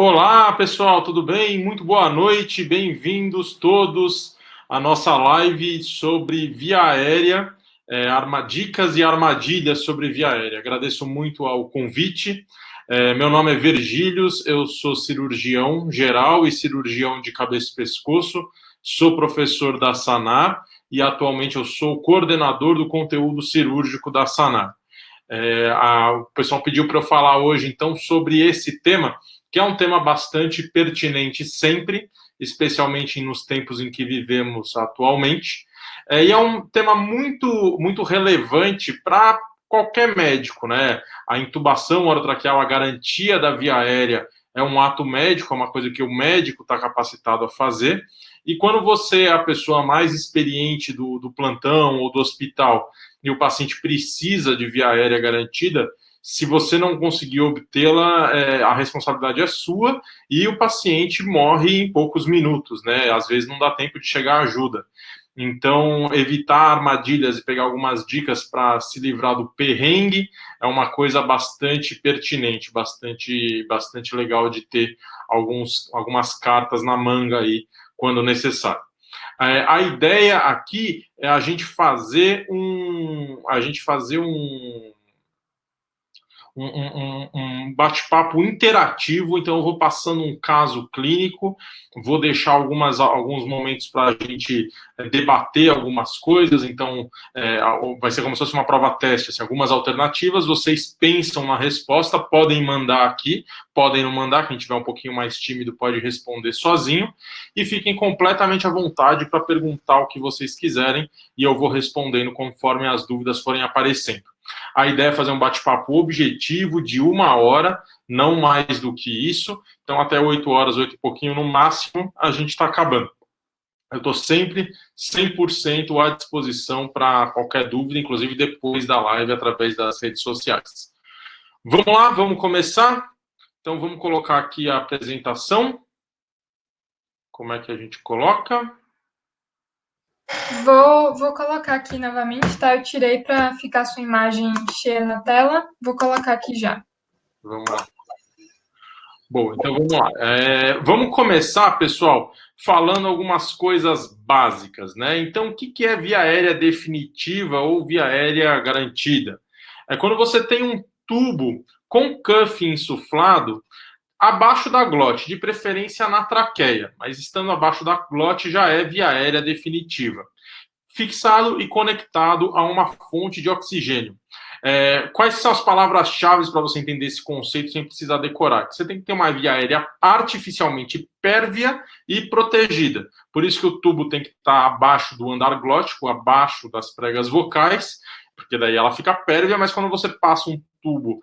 Olá, pessoal, tudo bem? Muito boa noite, bem-vindos todos à nossa live sobre via aérea, dicas e armadilhas sobre via aérea. Agradeço muito ao convite. Meu nome é Virgílios, eu sou cirurgião geral e cirurgião de cabeça e pescoço, sou professor da Sanar e atualmente eu sou coordenador do conteúdo cirúrgico da Sanar. O pessoal pediu para eu falar hoje, então, sobre esse tema, que é um tema bastante pertinente sempre, especialmente nos tempos em que vivemos atualmente, e é um tema muito, muito relevante para qualquer médico, né? A intubação orotraqueal, a garantia da via aérea é um ato médico, é uma coisa que o médico está capacitado a fazer, e quando você é a pessoa mais experiente do plantão ou do hospital e o paciente precisa de via aérea garantida, se você não conseguir obtê-la, a responsabilidade é sua e o paciente morre em poucos minutos, né? Às vezes não dá tempo de chegar à ajuda. Então, evitar armadilhas e pegar algumas dicas para se livrar do perrengue é uma coisa bastante pertinente, bastante legal de ter algumas cartas na manga aí quando necessário. A ideia aqui é a gente fazer um bate-papo interativo. Então eu vou passando um caso clínico, vou deixar alguns momentos para a gente debater algumas coisas. Então vai ser como se fosse uma prova teste, assim, algumas alternativas, vocês pensam na resposta, podem mandar aqui, podem não mandar, quem tiver um pouquinho mais tímido pode responder sozinho, e fiquem completamente à vontade para perguntar o que vocês quiserem, e eu vou respondendo conforme as dúvidas forem aparecendo. A ideia é fazer um bate-papo objetivo de 1 hora, não mais do que isso. Então, até 8 horas, 8 e pouquinho no máximo, a gente está acabando. Eu estou sempre 100% à disposição para qualquer dúvida, inclusive depois da live, através das redes sociais. Vamos lá, vamos começar? Então, vamos colocar aqui a apresentação. Como é que a gente coloca? Vou colocar aqui novamente, tá? Eu tirei para ficar sua imagem cheia na tela. Vou colocar aqui já. Vamos lá. Bom, então vamos lá. Vamos começar, pessoal, falando algumas coisas básicas, né? Então, o que é via aérea definitiva ou via aérea garantida? É quando você tem um tubo com cuff insuflado abaixo da glote, de preferência na traqueia, mas estando abaixo da glote já é via aérea definitiva, fixado e conectado a uma fonte de oxigênio. Quais são as palavras-chave para você entender esse conceito sem precisar decorar? Você tem que ter uma via aérea artificialmente pérvia e protegida. Por isso que o tubo tem que estar abaixo do andar glótico, abaixo das pregas vocais, porque daí ela fica pérvia, mas quando você passa um tubo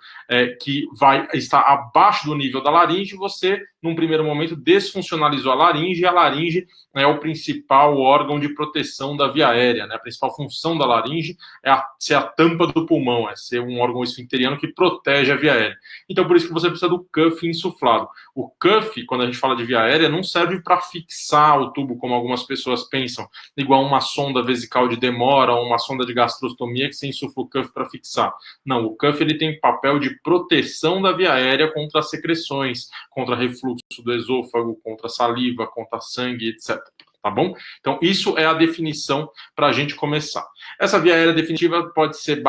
que vai estar abaixo do nível da laringe, você, num primeiro momento, desfuncionalizou a laringe, e a laringe é o principal órgão de proteção da via aérea, né? A principal função da laringe é ser a tampa do pulmão, é ser um órgão esfincteriano que protege a via aérea. Então, por isso que você precisa do cuff insuflado. O cuff, quando a gente fala de via aérea, não serve para fixar o tubo, como algumas pessoas pensam, igual uma sonda vesical de demora ou uma sonda de gastrostomia que você insufla o cuff para fixar. Não, o cuff ele tem papel de proteção da via aérea contra as secreções, contra refluxo do esôfago, contra saliva, contra sangue, etc. Tá bom? Então, isso é a definição para a gente começar. Essa via aérea definitiva pode ser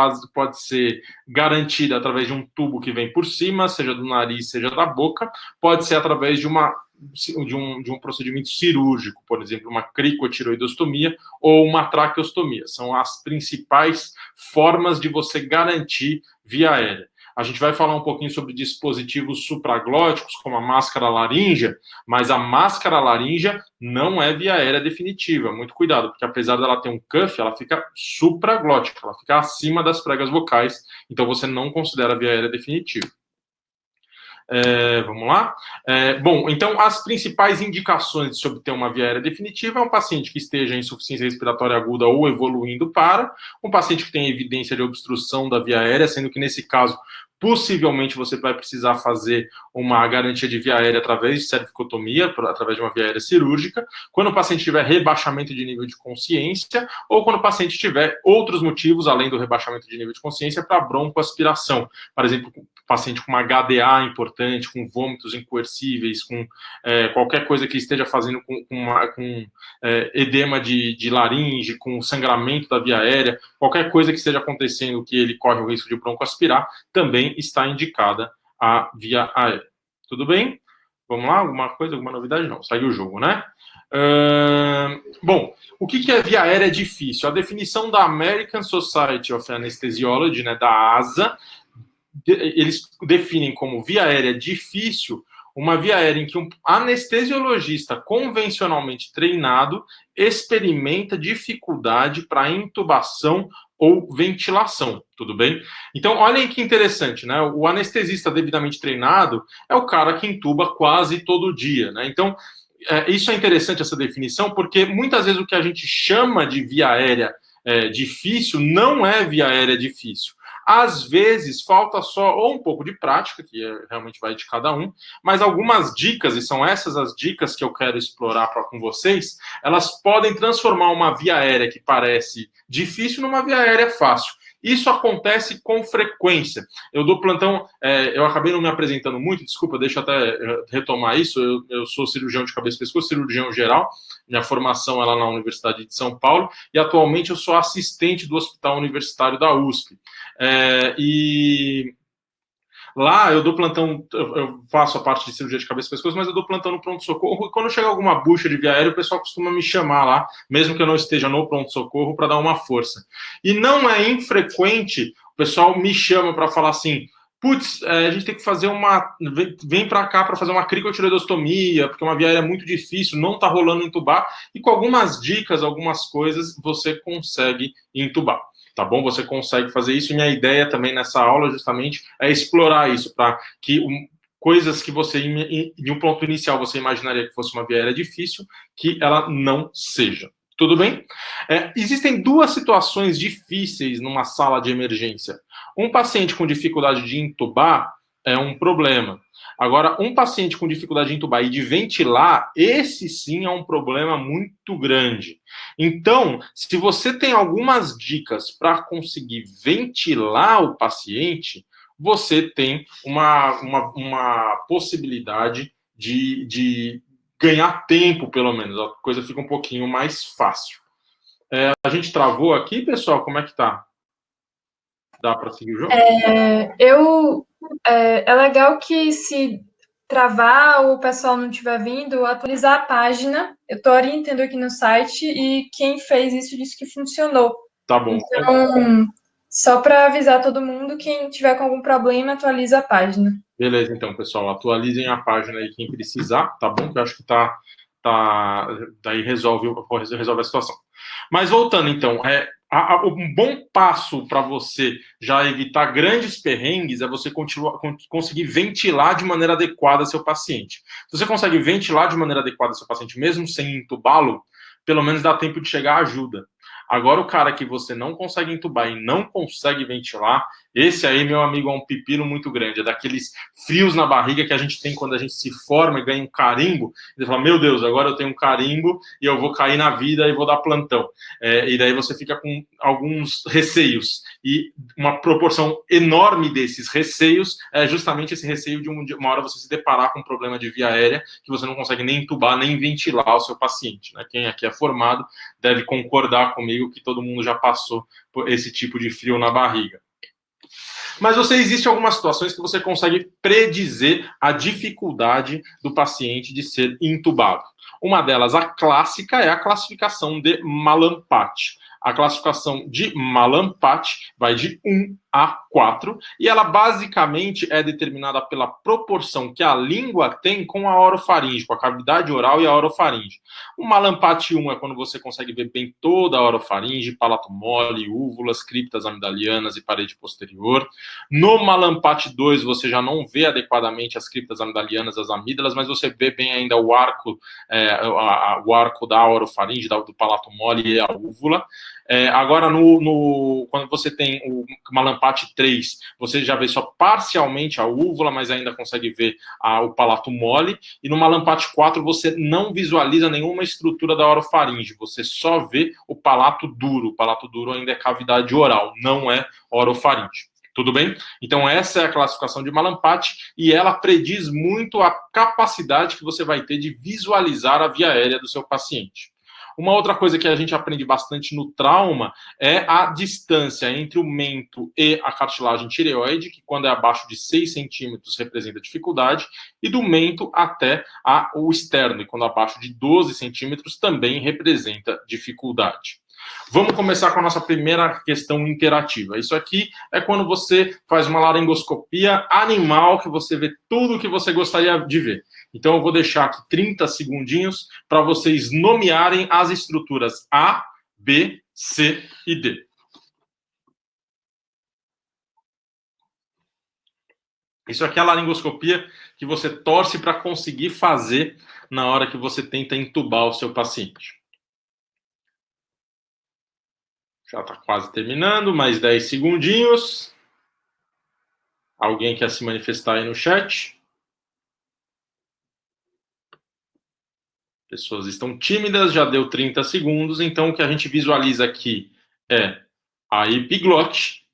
garantida através de um tubo que vem por cima, seja do nariz, seja da boca, pode ser através de um procedimento cirúrgico, por exemplo, uma cricotiroidostomia ou uma traqueostomia. São as principais formas de você garantir via aérea. A gente vai falar um pouquinho sobre dispositivos supraglóticos, como a máscara laríngea, mas a máscara laríngea não é via aérea definitiva. Muito cuidado, porque apesar dela ter um cuff, ela fica supraglótica, ela fica acima das pregas vocais, então você não considera via aérea definitiva. Vamos lá? Bom, então as principais indicações de se obter uma via aérea definitiva é um paciente que esteja em insuficiência respiratória aguda ou evoluindo para, um paciente que tem evidência de obstrução da via aérea, sendo que nesse caso possivelmente você vai precisar fazer uma garantia de via aérea através de cervicotomia, através de uma via aérea cirúrgica, quando o paciente tiver rebaixamento de nível de consciência, ou quando o paciente tiver outros motivos, além do rebaixamento de nível de consciência, para broncoaspiração. Por exemplo, paciente com uma HDA importante, com vômitos incoercíveis, com qualquer coisa que esteja fazendo com edema de laringe, com sangramento da via aérea, qualquer coisa que esteja acontecendo que ele corre o risco de broncoaspirar, também está indicada a via aérea. Tudo bem? Vamos lá? Alguma coisa, alguma novidade? Não, saiu o jogo, né? Bom, o que é via aérea difícil? A definição da American Society of Anesthesiology, né, da ASA, eles definem como via aérea difícil uma via aérea em que um anestesiologista convencionalmente treinado experimenta dificuldade para intubação ou ventilação, tudo bem? Então, olhem que interessante, né? O anestesista devidamente treinado é o cara que intuba quase todo dia, né? Então, isso é interessante, essa definição, porque muitas vezes o que a gente chama de via aérea difícil não é via aérea difícil. Às vezes, falta só ou um pouco de prática, que realmente vai de cada um, mas algumas dicas, e são essas as dicas que eu quero explorar com vocês, elas podem transformar uma via aérea que parece difícil numa via aérea fácil. Isso acontece com frequência. Eu dou plantão, eu acabei não me apresentando muito, desculpa, deixa eu até retomar isso. Eu sou cirurgião de cabeça e pescoço, cirurgião geral. Minha formação é lá na Universidade de São Paulo e atualmente eu sou assistente do Hospital Universitário da USP. E lá eu dou plantão, eu faço a parte de cirurgia de cabeça e pescoço, mas eu dou plantão no pronto-socorro e quando chega alguma bucha de via aérea, o pessoal costuma me chamar lá, mesmo que eu não esteja no pronto-socorro, para dar uma força. E não é infrequente, o pessoal me chama para falar assim, putz, a gente tem que fazer vem para cá para fazer uma cricotireoidostomia, porque uma via aérea é muito difícil, não está rolando entubar, e com algumas dicas, algumas coisas, você consegue entubar. Tá bom? Você consegue fazer isso. Minha ideia também nessa aula, justamente, é explorar isso, para que coisas que você, em um ponto inicial, você imaginaria que fosse uma via aérea difícil, que ela não seja. Tudo bem? Existem duas situações difíceis numa sala de emergência. Um paciente com dificuldade de intubar é um problema. Agora, um paciente com dificuldade de intubar e de ventilar, esse sim é um problema muito grande. Então, se você tem algumas dicas para conseguir ventilar o paciente, você tem uma possibilidade de ganhar tempo, pelo menos. A coisa fica um pouquinho mais fácil. A gente travou aqui, pessoal? Como é que tá? Dá para seguir o jogo? É legal que se travar ou o pessoal não estiver vindo, atualizar a página. Eu estou orientando aqui no site e quem fez isso disse que funcionou. Tá bom. Então, só para avisar todo mundo, quem tiver com algum problema, atualiza a página. Beleza, então, pessoal, atualizem a página aí quem precisar, tá bom? Que eu acho que daí resolve a situação. Mas voltando, então, um bom passo para você já evitar grandes perrengues é você conseguir ventilar de maneira adequada seu paciente. Se você consegue ventilar de maneira adequada seu paciente, mesmo sem entubá-lo, pelo menos dá tempo de chegar a ajuda. Agora, o cara que você não consegue entubar e não consegue ventilar, esse aí, meu amigo, é um pepino muito grande. É daqueles frios na barriga que a gente tem quando a gente se forma e ganha um carimbo. E você fala, meu Deus, agora eu tenho um carimbo e eu vou cair na vida e vou dar plantão. E daí você fica com alguns receios. E uma proporção enorme desses receios é justamente esse receio de uma hora você se deparar com um problema de via aérea que você não consegue nem entubar, nem ventilar o seu paciente, né? Quem aqui é formado deve concordar comigo que todo mundo já passou por esse tipo de frio na barriga. Mas existem algumas situações que você consegue predizer a dificuldade do paciente de ser intubado. Uma delas, a clássica, é a classificação de Mallampati. A classificação de Mallampati vai de 1 a 4, e ela basicamente é determinada pela proporção que a língua tem com a orofaringe, com a cavidade oral e a orofaringe. O Mallampati 1 é quando você consegue ver bem toda a orofaringe, palato mole, úvulas, criptas amidalianas e parede posterior. No Mallampati 2 você já não vê adequadamente as criptas amidalianas, as amígdalas, mas você vê bem ainda o arco da orofaringe, do palato mole e a úvula. Agora, quando você tem o Mallampati 3, você já vê só parcialmente a úvula, mas ainda consegue ver o palato mole. E no Mallampati 4, você não visualiza nenhuma estrutura da orofaringe, você só vê o palato duro. O palato duro ainda é cavidade oral, não é orofaringe. Tudo bem? Então, essa é a classificação de Mallampati e ela prediz muito a capacidade que você vai ter de visualizar a via aérea do seu paciente. Uma outra coisa que a gente aprende bastante no trauma é a distância entre o mento e a cartilagem tireoide, que quando é abaixo de 6 centímetros representa dificuldade, e do mento até o externo, e quando abaixo de 12 centímetros também representa dificuldade. Vamos começar com a nossa primeira questão interativa. Isso aqui é quando você faz uma laringoscopia animal, que você vê tudo o que você gostaria de ver. Então, eu vou deixar aqui 30 segundinhos para vocês nomearem as estruturas A, B, C e D. Isso aqui é a laringoscopia que você torce para conseguir fazer na hora que você tenta entubar o seu paciente. Já está quase terminando, mais 10 segundinhos. Alguém quer se manifestar aí no chat? Pessoas estão tímidas, já deu 30 segundos, então o que a gente visualiza aqui é a epiglote,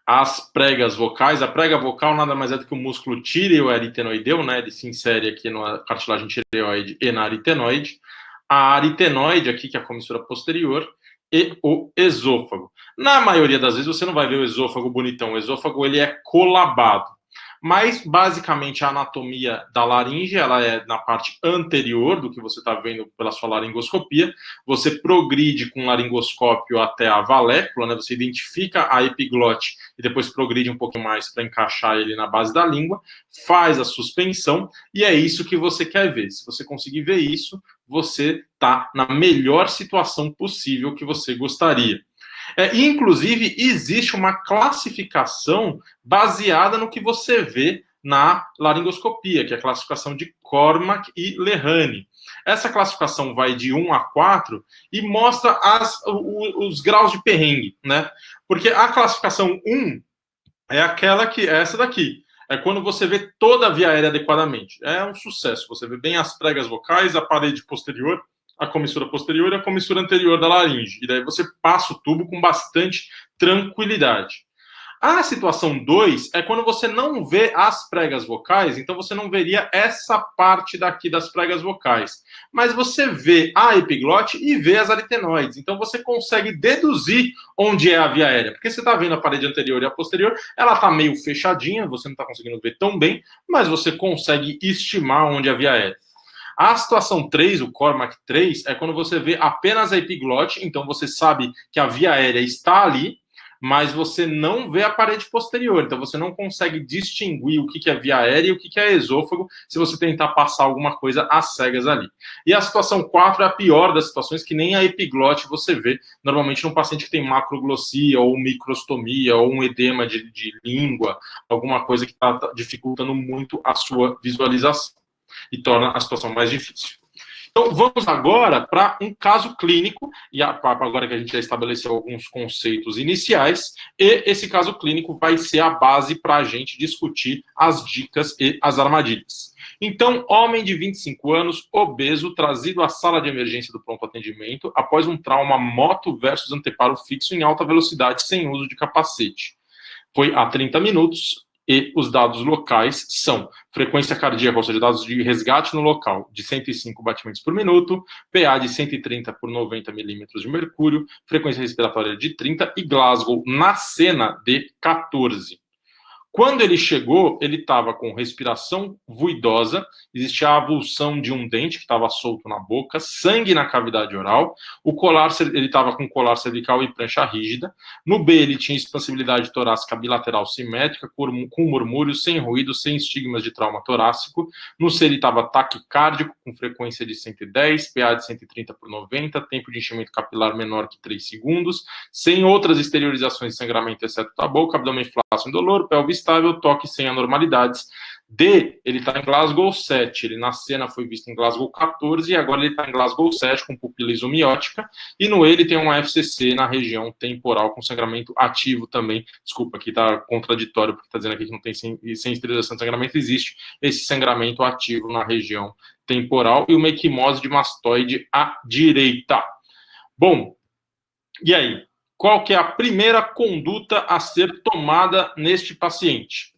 as pregas vocais. A prega vocal nada mais é do que o músculo tireoaritenoideu, né? Ele se insere aqui na cartilagem tireoide e na aritenoide. A aritenoide aqui, que é a comissura posterior, e o esôfago. Na maioria das vezes você não vai ver o esôfago bonitão. O esôfago ele é colabado. Mas, basicamente, a anatomia da laringe, ela é na parte anterior do que você está vendo pela sua laringoscopia. Você progride com o laringoscópio até a valécula, né? Você identifica a epiglote e depois progride um pouco mais para encaixar ele na base da língua, faz a suspensão e é isso que você quer ver. Se você conseguir ver isso, você está na melhor situação possível que você gostaria. Inclusive, existe uma classificação baseada no que você vê na laringoscopia, que é a classificação de Cormack e Lehane. Essa classificação vai de 1 a 4 e mostra os graus de perrengue, né? Porque a classificação 1 é aquela que é essa daqui. É quando você vê toda a via aérea adequadamente. É um sucesso. Você vê bem as pregas vocais, a parede posterior, a comissura posterior e a comissura anterior da laringe. E daí você passa o tubo com bastante tranquilidade. A situação 2 é quando você não vê as pregas vocais, então você não veria essa parte daqui das pregas vocais. Mas você vê a epiglote e vê as aritenoides. Então você consegue deduzir onde é a via aérea. Porque você está vendo a parede anterior e a posterior, ela está meio fechadinha, você não está conseguindo ver tão bem, mas você consegue estimar onde é a via aérea. A situação 3, o Cormack 3, é quando você vê apenas a epiglote, então você sabe que a via aérea está ali, mas você não vê a parede posterior, então você não consegue distinguir o que é via aérea e o que é esôfago se você tentar passar alguma coisa às cegas ali. E a situação 4 é a pior das situações, que nem a epiglote você vê normalmente num paciente que tem macroglossia ou microstomia ou um edema de língua, alguma coisa que está dificultando muito a sua visualização e torna a situação mais difícil. Então, vamos agora para um caso clínico, e agora que a gente já estabeleceu alguns conceitos iniciais, e esse caso clínico vai ser a base para a gente discutir as dicas e as armadilhas. Então, homem de 25 anos, obeso, trazido à sala de emergência do pronto atendimento após um trauma moto versus anteparo fixo em alta velocidade sem uso de capacete. Foi há 30 minutos. E os dados locais são frequência cardíaca, ou seja, dados de resgate no local, de 105 batimentos por minuto, PA de 130 por 90 milímetros de mercúrio, frequência respiratória de 30 e Glasgow na cena de 14. Quando ele chegou, ele estava com respiração ruidosa, existia a avulsão de um dente que estava solto na boca, sangue na cavidade oral, o colar, ele estava com colar cervical e prancha rígida. No B, ele tinha expansibilidade torácica bilateral simétrica, com murmúrio, sem ruído, sem estigmas de trauma torácico. No C, ele estava taquicárdico, com frequência de 110, PA de 130 por 90, tempo de enchimento capilar menor que 3 segundos, sem outras exteriorizações de sangramento, exceto da boca, abdômen flácido indolor, pelvis estável, toque sem anormalidades. D, ele está em Glasgow 7, ele na cena foi visto em Glasgow 14 e agora ele está em Glasgow 7 com pupila isomiótica, e no E ele tem um FCC na região temporal com sangramento ativo também. Desculpa, aqui está contraditório porque está dizendo aqui que não tem sem esterilização de sangramento, existe esse sangramento ativo na região temporal e uma equimose de mastoide à direita. Bom, e aí? qual que é a primeira conduta a ser tomada neste paciente?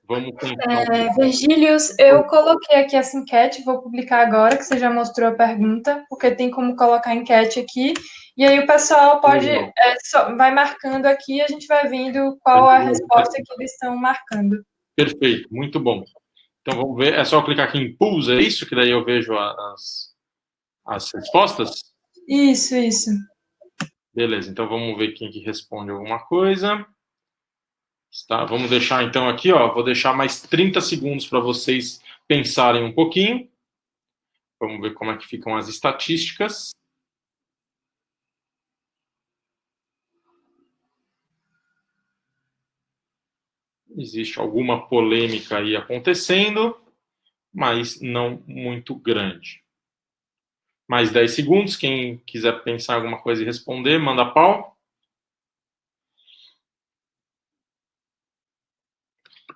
Vamos tentar. Virgílios, eu coloquei aqui essa enquete, vou publicar agora, que você já mostrou a pergunta, porque tem como colocar a enquete aqui, e aí o pessoal pode, vai marcando aqui e a gente vai vendo qual a resposta que eles estão marcando. Perfeito, muito bom. Então vamos ver, é só clicar aqui em Pulse, é isso? Que daí eu vejo as respostas? Isso. Beleza, então vamos ver quem que responde alguma coisa. Tá, vamos deixar então aqui, ó, vou deixar mais 30 segundos para vocês pensarem um pouquinho. Vamos ver como é que ficam as estatísticas. Existe alguma polêmica aí acontecendo, mas não muito grande. Mais 10 segundos, quem quiser pensar alguma coisa e responder, manda pau.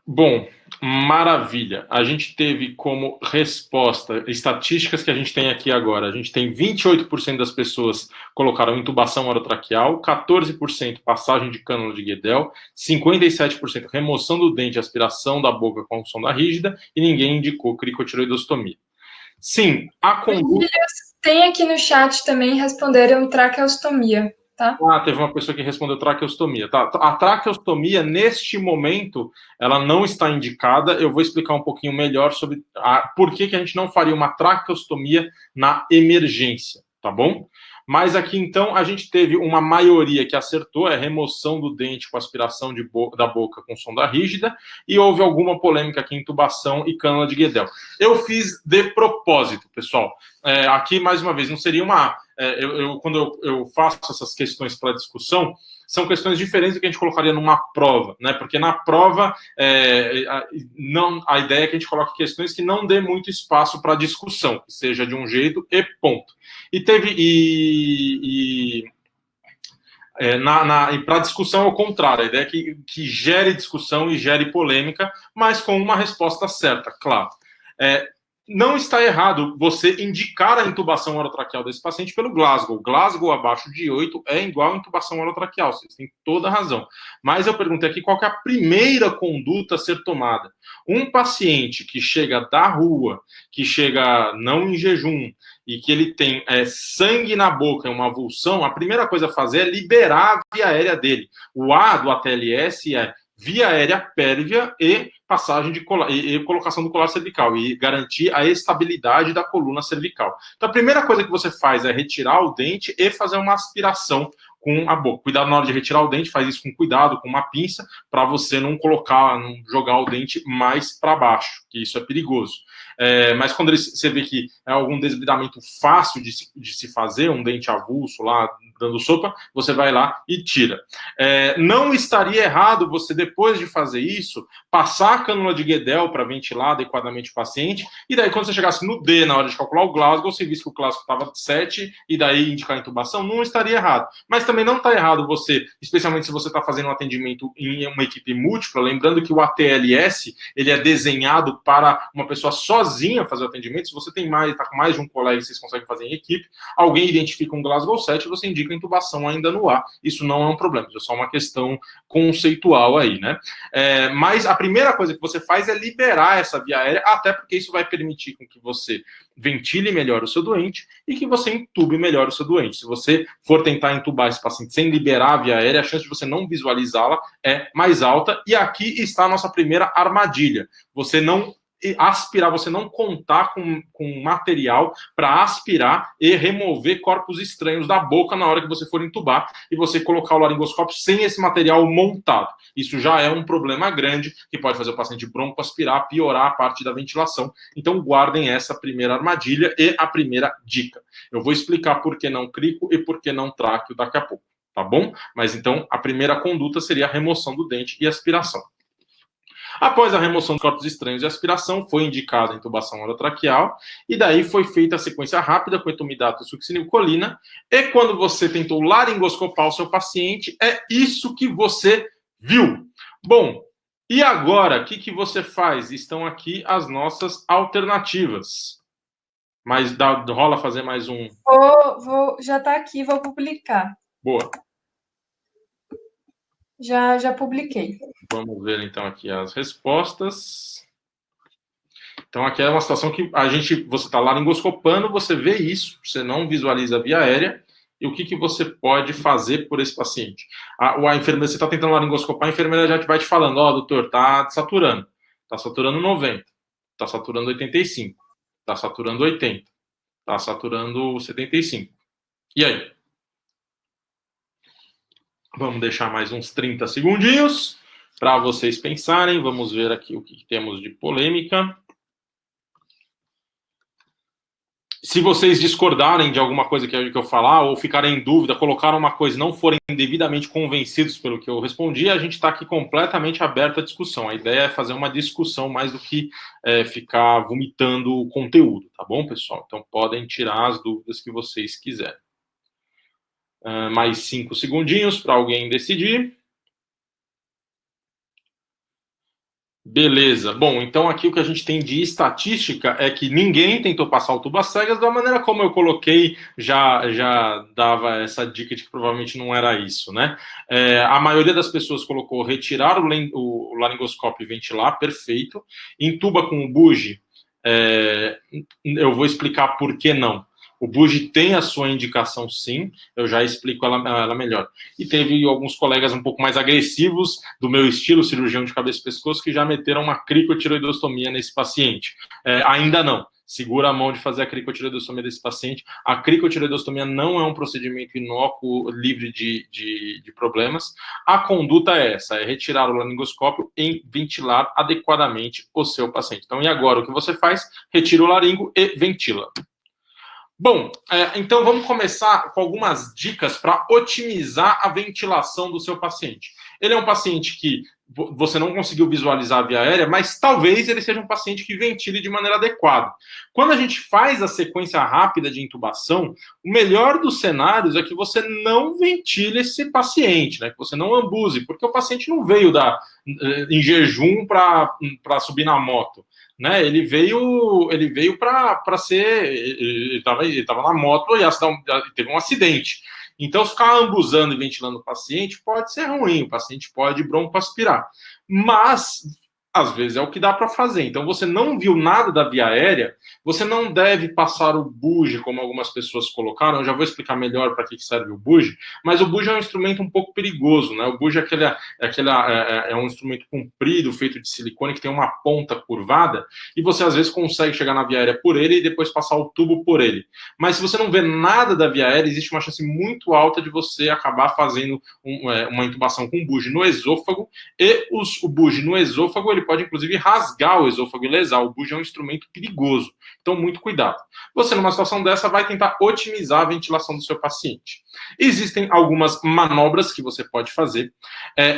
Bom, maravilha. A gente teve como resposta, estatísticas que a gente tem aqui agora. A gente tem 28% das pessoas colocaram intubação orotraqueal, 14% passagem de cânula de Guedel, 57% remoção do dente e aspiração da boca com sonda rígida, e ninguém indicou cricotiroidostomia. Sim, a conduta... Tem aqui no chat também, responderam traqueostomia. Tá? Teve uma pessoa que respondeu traqueostomia. Tá? A traqueostomia, neste momento, ela não está indicada. Eu vou explicar um pouquinho melhor sobre por que a gente não faria uma traqueostomia na emergência, tá bom? Mas aqui, então, a gente teve uma maioria que acertou, é remoção do dente com aspiração da boca com sonda rígida, e houve alguma polêmica aqui, intubação e cânula de Guedel. Eu fiz de propósito, pessoal. Aqui, mais uma vez, não seria uma... quando eu faço essas questões para discussão, são questões diferentes do que a gente colocaria numa prova, né? Porque na prova, a ideia é que a gente coloque questões que não dê muito espaço para discussão, que seja de um jeito e ponto. Para discussão é o contrário, a ideia é que gere discussão e gere polêmica, mas com uma resposta certa, claro. Não está errado você indicar a intubação orotraqueal desse paciente pelo Glasgow. Glasgow abaixo de 8 é igual a intubação orotraqueal, vocês têm toda a razão. Mas eu perguntei aqui qual que é a primeira conduta a ser tomada. Um paciente que chega da rua, que chega não em jejum, e que ele tem sangue na boca, uma avulsão, a primeira coisa a fazer é liberar a via aérea dele. O A do ATLS é via aérea pérvia e passagem de e colocação do colar cervical e garantir a estabilidade da coluna cervical. Então, a primeira coisa que você faz é retirar o dente e fazer uma aspiração com a boca. Cuidado na hora de retirar o dente, faz isso com cuidado, com uma pinça, para você não jogar o dente mais para baixo, que isso é perigoso. Mas quando você vê que é algum desbridamento fácil de se fazer, um dente avulso lá, dando sopa, você vai lá e tira. Não estaria errado você, depois de fazer isso, passar a cânula de Guedel para ventilar adequadamente o paciente, e daí quando você chegasse no D, na hora de calcular o Glasgow, você visse que o Glasgow estava 7, e daí indicar a intubação, não estaria errado. Mas também não está errado você, especialmente se você está fazendo um atendimento em uma equipe múltipla, lembrando que o ATLS, ele é desenhado para uma pessoa sozinha fazer o atendimento. Se você tem está com mais de um colega e vocês conseguem fazer em equipe, alguém identifica um Glasgow 7, você indica a intubação ainda no A. Isso não é um problema, isso é só uma questão conceitual aí, né? Mas a primeira coisa que você faz é liberar essa via aérea, até porque isso vai permitir com que você ventile melhor o seu doente e que você entube melhor o seu doente. Se você for tentar entubar esse paciente sem liberar a via aérea, a chance de você não visualizá-la é mais alta. E aqui está a nossa primeira armadilha. Você não aspirar, você não contar com material para aspirar e remover corpos estranhos da boca na hora que você for entubar e você colocar o laringoscópio sem esse material montado. Isso já é um problema grande que pode fazer o paciente broncoaspirar, piorar a parte da ventilação. Então guardem essa primeira armadilha e a primeira dica. Eu vou explicar por que não crico e por que não tráqueo daqui a pouco, tá bom? Mas então a primeira conduta seria a remoção do dente e aspiração. Após a remoção dos corpos estranhos e aspiração, foi indicada a intubação orotraqueal, e daí foi feita a sequência rápida com etumidato e succinilcolina, e quando você tentou laringoscopar o seu paciente, é isso que você viu. Bom, e agora, o que você faz? Estão aqui as nossas alternativas. Mas rola fazer mais um? Já está aqui, vou publicar. Boa. Já publiquei. Vamos ver, então, aqui as respostas. Então, aqui é uma situação que você está laringoscopando, você vê isso, você não visualiza a via aérea, e o que você pode fazer por esse paciente? A enfermeira, você está tentando laringoscopar, a enfermeira já vai te falando, doutor, está saturando 90, está saturando 85, está saturando 80, está saturando 75. E aí? Vamos deixar mais uns 30 segundinhos para vocês pensarem, vamos ver aqui o que temos de polêmica. Se vocês discordarem de alguma coisa que eu falar, ou ficarem em dúvida, colocaram uma coisa e não forem devidamente convencidos pelo que eu respondi, a gente está aqui completamente aberto à discussão. A ideia é fazer uma discussão mais do que ficar vomitando o conteúdo, tá bom, pessoal? Então podem tirar as dúvidas que vocês quiserem. Mais 5 segundinhos para alguém decidir. Beleza. Bom, então aqui o que a gente tem de estatística é que ninguém tentou passar o tubo às cegas, da maneira como eu coloquei, já dava essa dica de que provavelmente não era isso, né? A maioria das pessoas colocou retirar o laringoscópio e ventilar, perfeito. Intuba com o bugie, eu vou explicar por que não. O bugie tem a sua indicação, sim, eu já explico ela melhor. E teve alguns colegas um pouco mais agressivos, do meu estilo, cirurgião de cabeça e pescoço, que já meteram uma cricotireoidostomia nesse paciente. Ainda não. Segura a mão de fazer a cricotireoidostomia desse paciente. A cricotireoidostomia não é um procedimento inócuo, livre de problemas. A conduta é essa, é retirar o laringoscópio e ventilar adequadamente o seu paciente. Então, e agora o que você faz? Retira o laringo e ventila. Bom, então vamos começar com algumas dicas para otimizar a ventilação do seu paciente. Ele é um paciente que você não conseguiu visualizar a via aérea, mas talvez ele seja um paciente que ventile de maneira adequada. Quando a gente faz a sequência rápida de intubação, o melhor dos cenários é que você não ventile esse paciente, né? Que você não ambuse, porque o paciente não veio em jejum para subir na moto. Né, ele veio para ser. Ele estava na moto e teve um acidente. Então, ficar ambusando e ventilando o paciente pode ser ruim, o paciente pode broncoaspirar. Mas, às vezes, é o que dá para fazer. Então, você não viu nada da via aérea, você não deve passar o bugie, como algumas pessoas colocaram. Eu já vou explicar melhor para que serve o bugie, mas o bugie é um instrumento um pouco perigoso, né? O bugie é um instrumento comprido, feito de silicone, que tem uma ponta curvada, e você, às vezes, consegue chegar na via aérea por ele e depois passar o tubo por ele. Mas, se você não vê nada da via aérea, existe uma chance muito alta de você acabar fazendo uma intubação com bugie no esôfago, e o bugie no esôfago, ele pode, inclusive, rasgar o esôfago e lesar. O bugie é um instrumento perigoso. Então, muito cuidado. Você, numa situação dessa, vai tentar otimizar a ventilação do seu paciente. Existem algumas manobras que você pode fazer.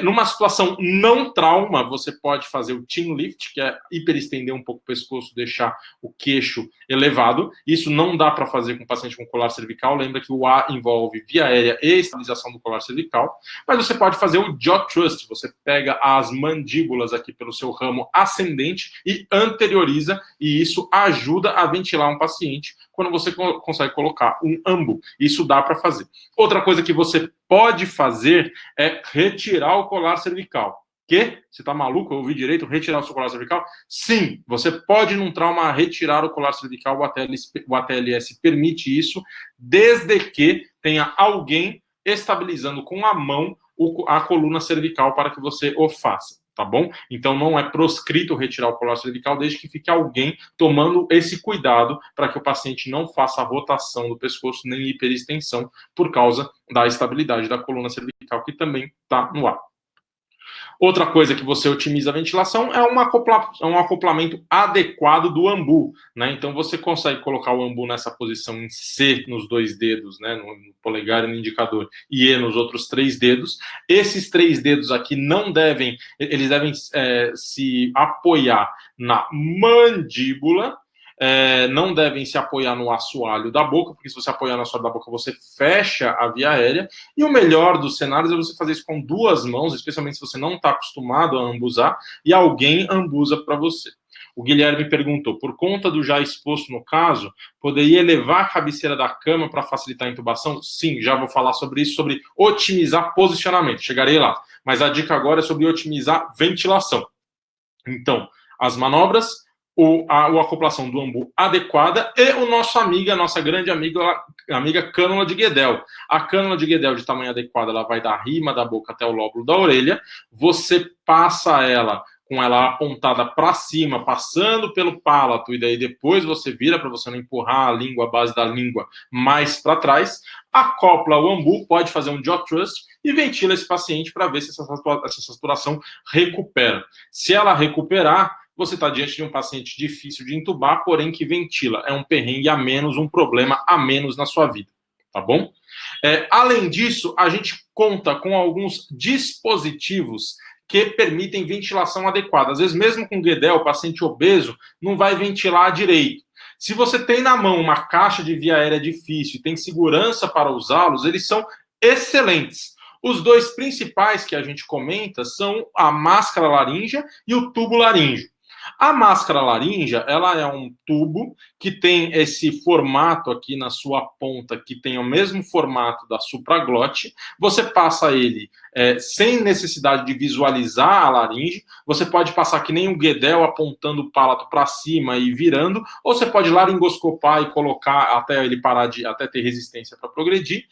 Numa situação não trauma, você pode fazer o chin lift, que é hiperestender um pouco o pescoço, deixar o queixo elevado. Isso não dá para fazer com o paciente com colar cervical. Lembra que o A envolve via aérea e estabilização do colar cervical. Mas você pode fazer o jaw thrust. Você pega as mandíbulas aqui pelo seu ramo ascendente e anterioriza, e isso ajuda a ventilar um paciente quando você consegue colocar um ambu. Isso dá para fazer. Outra coisa que você pode fazer é retirar o colar cervical. Que? Você tá maluco? Eu ouvi direito? Retirar o seu colar cervical? Sim, você pode, num trauma, retirar o colar cervical. O ATLS permite isso, desde que tenha alguém estabilizando com a mão a coluna cervical para que você o faça. Tá bom? Então, não é proscrito retirar o colar cervical, desde que fique alguém tomando esse cuidado para que o paciente não faça a rotação do pescoço nem hiperextensão por causa da estabilidade da coluna cervical, que também está no ar. Outra coisa que você otimiza a ventilação é um acoplamento adequado do ambu, né? Então você consegue colocar o ambu nessa posição em C nos 2 dedos, né? No polegar e no indicador, e E nos outros 3 dedos. Esses 3 dedos aqui eles devem se apoiar na mandíbula. Não devem se apoiar no assoalho da boca, porque se você apoiar no assoalho da boca, você fecha a via aérea, e o melhor dos cenários é você fazer isso com 2 mãos, especialmente se você não está acostumado a ambusar, e alguém ambusa para você. O Guilherme perguntou, por conta do já exposto no caso, poderia elevar a cabeceira da cama para facilitar a intubação? Sim, já vou falar sobre isso, sobre otimizar posicionamento, chegarei lá. Mas a dica agora é sobre otimizar ventilação. Então, as manobras, a acoplação do AMBU adequada e o nossa grande amiga cânula de Guedel. A cânula de Guedel de tamanho adequado, ela vai da rima da boca até o lóbulo da orelha. Você passa ela com ela apontada para cima, passando pelo palato, e daí depois você vira para você não empurrar a base da língua mais para trás. Acopla o AMBU, pode fazer um jaw thrust e ventila esse paciente para ver se essa saturação recupera. Se ela recuperar, você está diante de um paciente difícil de intubar, porém que ventila. É um perrengue a menos, um problema a menos na sua vida, tá bom? Além disso, a gente conta com alguns dispositivos que permitem ventilação adequada. Às vezes, mesmo com Guedel, o paciente obeso não vai ventilar direito. Se você tem na mão uma caixa de via aérea difícil e tem segurança para usá-los, eles são excelentes. Os dois principais que a gente comenta são a máscara laríngea e o tubo laríngeo. A máscara laríngea, ela é um tubo que tem esse formato aqui na sua ponta, que tem o mesmo formato da supraglote. Você passa ele sem necessidade de visualizar a laringe. Você pode passar que nem um Guedel, apontando o palato para cima e virando, ou você pode laringoscopar e colocar até ele parar até ter resistência para progredir.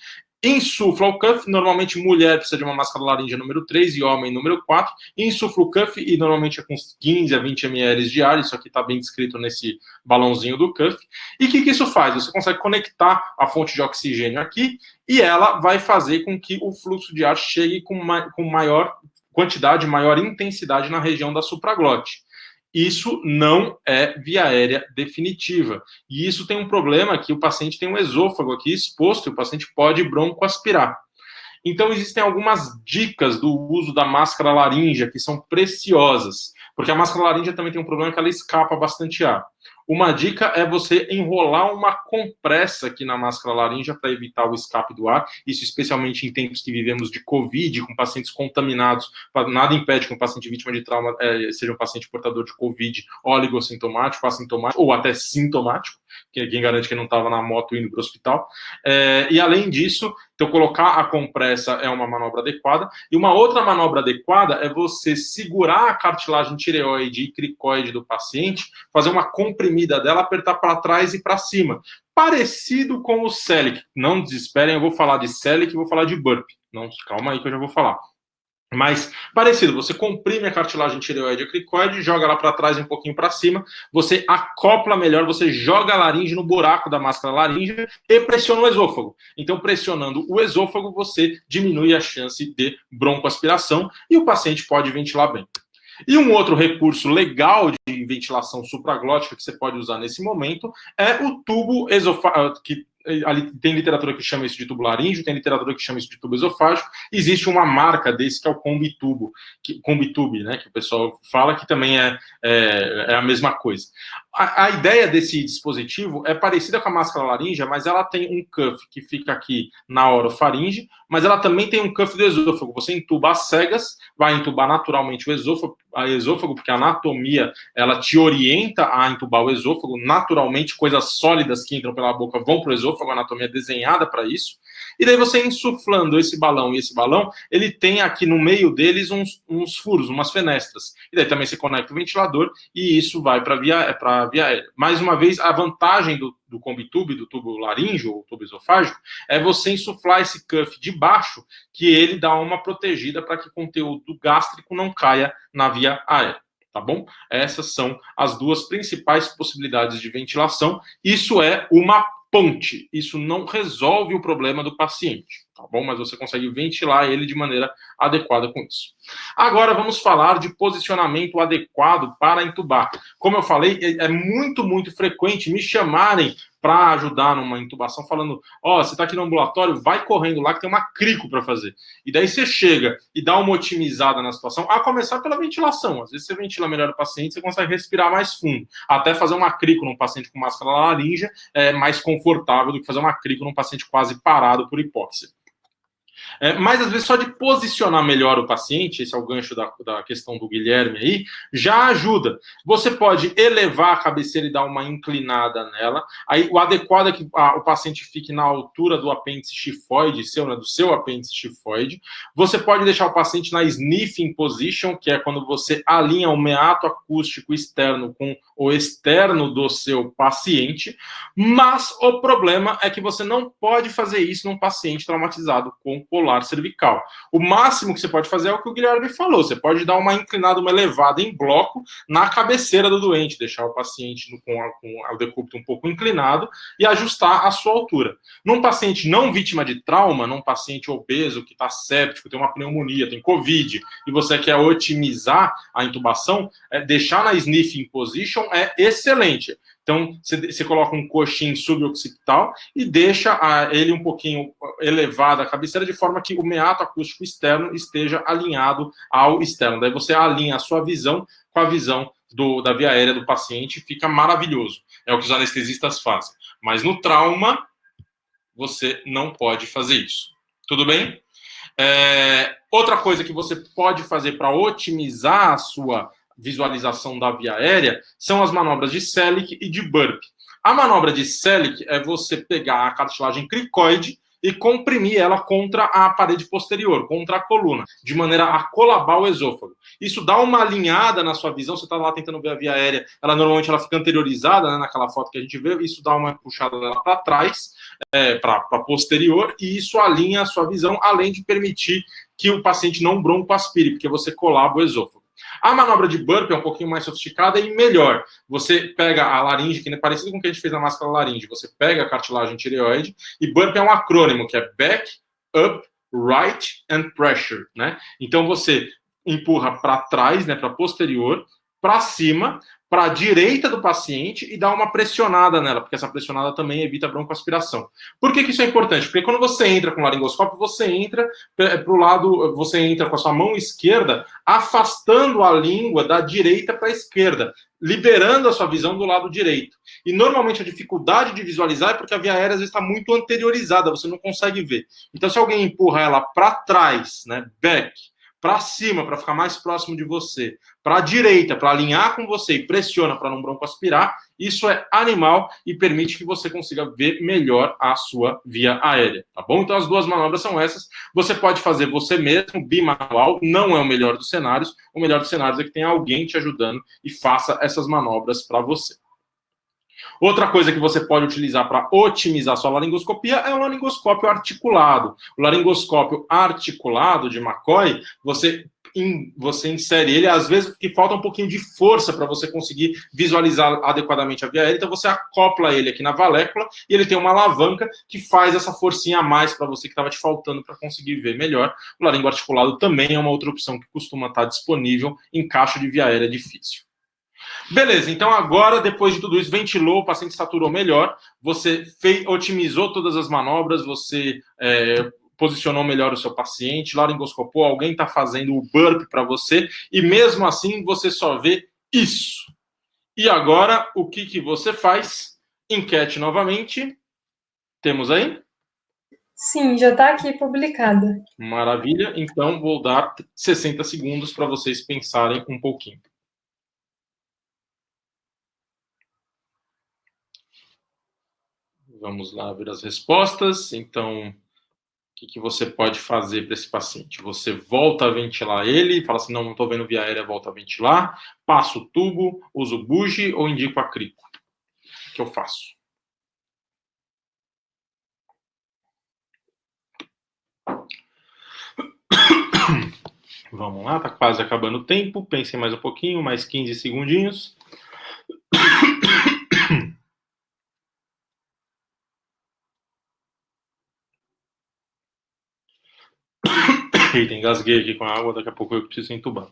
Insufla o cuff, normalmente mulher precisa de uma máscara laríngea número 3 e homem número 4. Insufla o cuff e normalmente é com 15 a 20 ml de ar. Isso aqui está bem descrito nesse balãozinho do cuff. E o que isso faz? Você consegue conectar a fonte de oxigênio aqui e ela vai fazer com que o fluxo de ar chegue com maior quantidade, maior intensidade na região da supraglote. Isso não é via aérea definitiva. E isso tem um problema que o paciente tem um esôfago aqui exposto e o paciente pode broncoaspirar. Então, existem algumas dicas do uso da máscara laríngea que são preciosas, porque a máscara laríngea também tem um problema que ela escapa bastante ar. Uma dica é você enrolar uma compressa aqui na máscara laríngea para evitar o escape do ar, isso especialmente em tempos que vivemos de Covid, com pacientes contaminados. Nada impede que um paciente vítima de trauma seja um paciente portador de Covid oligossintomático, assintomático ou até sintomático, que quem garante que não estava na moto indo para o hospital. E além disso, então colocar a compressa é uma manobra adequada. E uma outra manobra adequada é você segurar a cartilagem tireoide e cricoide do paciente, fazer uma comprimida dela, apertar para trás e para cima. Parecido com o Celic. Não desesperem, eu vou falar de Celic e vou falar de burp. Não, calma aí que eu já vou falar. Mas parecido, você comprime a cartilagem tireoide e cricoide, joga lá para trás e um pouquinho para cima, você acopla melhor, você joga a laringe no buraco da máscara laríngea e pressiona o esôfago. Então, pressionando o esôfago, você diminui a chance de broncoaspiração e o paciente pode ventilar bem. E um outro recurso legal de ventilação supraglótica que você pode usar nesse momento é o tubo esofágico, que ali tem literatura que chama isso de tubo laríngeo, tem literatura que chama isso de tubo esofágico. Existe uma marca desse que é o Combitube, né, que o pessoal fala que também é a mesma coisa. A ideia desse dispositivo é parecida com a máscara laríngea, mas ela tem um cuff que fica aqui na orofaringe, mas ela também tem um cuff do esôfago. Você entuba às cegas, vai entubar naturalmente o esôfago, porque a anatomia ela te orienta a entubar o esôfago. Naturalmente, coisas sólidas que entram pela boca vão para o esôfago, a anatomia é desenhada para isso. E daí você insuflando esse balão e esse balão, ele tem aqui no meio deles uns furos, umas fenestras. E daí também você conecta o ventilador e isso vai para a via aérea. Mais uma vez, a vantagem do Combitube, do tubo laríngeo ou tubo esofágico, é você insuflar esse cuff de baixo, que ele dá uma protegida para que o conteúdo gástrico não caia na via aérea. Tá bom? Essas são as duas principais possibilidades de ventilação. Isso é uma ponte. Isso não resolve o problema do paciente, tá bom? Mas você consegue ventilar ele de maneira adequada com isso. Agora vamos falar de posicionamento adequado para intubar. Como eu falei, é muito, muito frequente me chamarem para ajudar numa intubação, falando, você está aqui no ambulatório, vai correndo lá que tem uma crico para fazer. E daí você chega e dá uma otimizada na situação, a começar pela ventilação. Às vezes você ventila melhor o paciente, você consegue respirar mais fundo. Até fazer uma crico num paciente com máscara laríngea é mais confortável do que fazer uma crico num paciente quase parado por hipóxia. Mas, às vezes, só de posicionar melhor o paciente, esse é o gancho da questão do Guilherme aí, já ajuda. Você pode elevar a cabeceira e dar uma inclinada nela. Aí, o adequado é que o paciente fique na altura do apêndice xifoide, do seu apêndice xifoide. Você pode deixar o paciente na sniffing position, que é quando você alinha o meato acústico externo com o externo do seu paciente. Mas o problema é que você não pode fazer isso num paciente traumatizado com colar cervical. O máximo que você pode fazer é o que o Guilherme falou. Você pode dar uma inclinada, uma elevada em bloco na cabeceira do doente, deixar o paciente com o decúbito um pouco inclinado e ajustar a sua altura. Num paciente não vítima de trauma, num paciente obeso que está séptico, tem uma pneumonia, tem Covid, e você quer otimizar a intubação, deixar na sniffing position é excelente. Então, você coloca um coxim suboccipital e deixa ele um pouquinho elevado a cabeceira, de forma que o meato acústico externo esteja alinhado ao externo. Daí você alinha a sua visão com a visão da via aérea do paciente, fica maravilhoso. É o que os anestesistas fazem. Mas no trauma, você não pode fazer isso. Tudo bem? Outra coisa que você pode fazer para otimizar a sua visualização da via aérea são as manobras de Selick e de Burp. A manobra de Selick é você pegar a cartilagem cricoide e comprimir ela contra a parede posterior, contra a coluna, de maneira a colabar o esôfago. Isso dá uma alinhada na sua visão. Você está lá tentando ver a via aérea, normalmente ela fica anteriorizada, né, naquela foto que a gente vê, isso dá uma puxada dela para trás, para posterior, e isso alinha a sua visão, além de permitir que o paciente não broncoaspire, porque você colaba o esôfago. A manobra de Burp é um pouquinho mais sofisticada e melhor. Você pega a laringe, que é parecido com o que a gente fez na máscara laringe, você pega a cartilagem tireoide, e Burp é um acrônimo, que é Back, Up, Right and Pressure, né? Então você empurra para trás, né, para posterior, para cima, para a direita do paciente e dá uma pressionada nela, porque essa pressionada também evita a broncoaspiração. Por que isso é importante? Porque quando você entra com o laringoscópio, você entra para o lado, você entra com a sua mão esquerda, afastando a língua da direita para a esquerda, liberando a sua visão do lado direito. E normalmente a dificuldade de visualizar é porque a via aérea às vezes está muito anteriorizada, você não consegue ver. Então, se alguém empurra ela para trás, né, back, para cima, para ficar mais próximo de você, para a direita, para alinhar com você e pressiona para não broncoaspirar, isso é animal e permite que você consiga ver melhor a sua via aérea, tá bom? Então as duas manobras são essas. Você pode fazer você mesmo, bimanual, não é o melhor dos cenários. O melhor dos cenários é que tenha alguém te ajudando e faça essas manobras para você. Outra coisa que você pode utilizar para otimizar sua laringoscopia é o laringoscópio articulado. O laringoscópio articulado de McCoy, você insere ele, às vezes que falta um pouquinho de força para você conseguir visualizar adequadamente a via aérea, então você acopla ele aqui na valécula e ele tem uma alavanca que faz essa forcinha a mais para você que estava te faltando para conseguir ver melhor. O laringo articulado também é uma outra opção que costuma estar disponível em caixa de via aérea difícil. Beleza, então agora, depois de tudo isso, ventilou, o paciente saturou melhor, você otimizou todas as manobras, você posicionou melhor o seu paciente, laringoscopou, alguém está fazendo o burp para você, e mesmo assim você só vê isso. E agora, o que você faz? Enquete novamente. Temos aí? Sim, já está aqui publicada. Maravilha, então vou dar 60 segundos para vocês pensarem um pouquinho. Vamos lá ver as respostas. Então, o que você pode fazer para esse paciente? Você volta a ventilar ele, fala assim, não estou vendo via aérea, volta a ventilar, passo o tubo, uso o bugie ou indico a crico? O que eu faço? Vamos lá, está quase acabando o tempo. Pensem mais um pouquinho, mais 15 segundinhos. Eita, engasguei aqui com a água, daqui a pouco eu preciso entubar.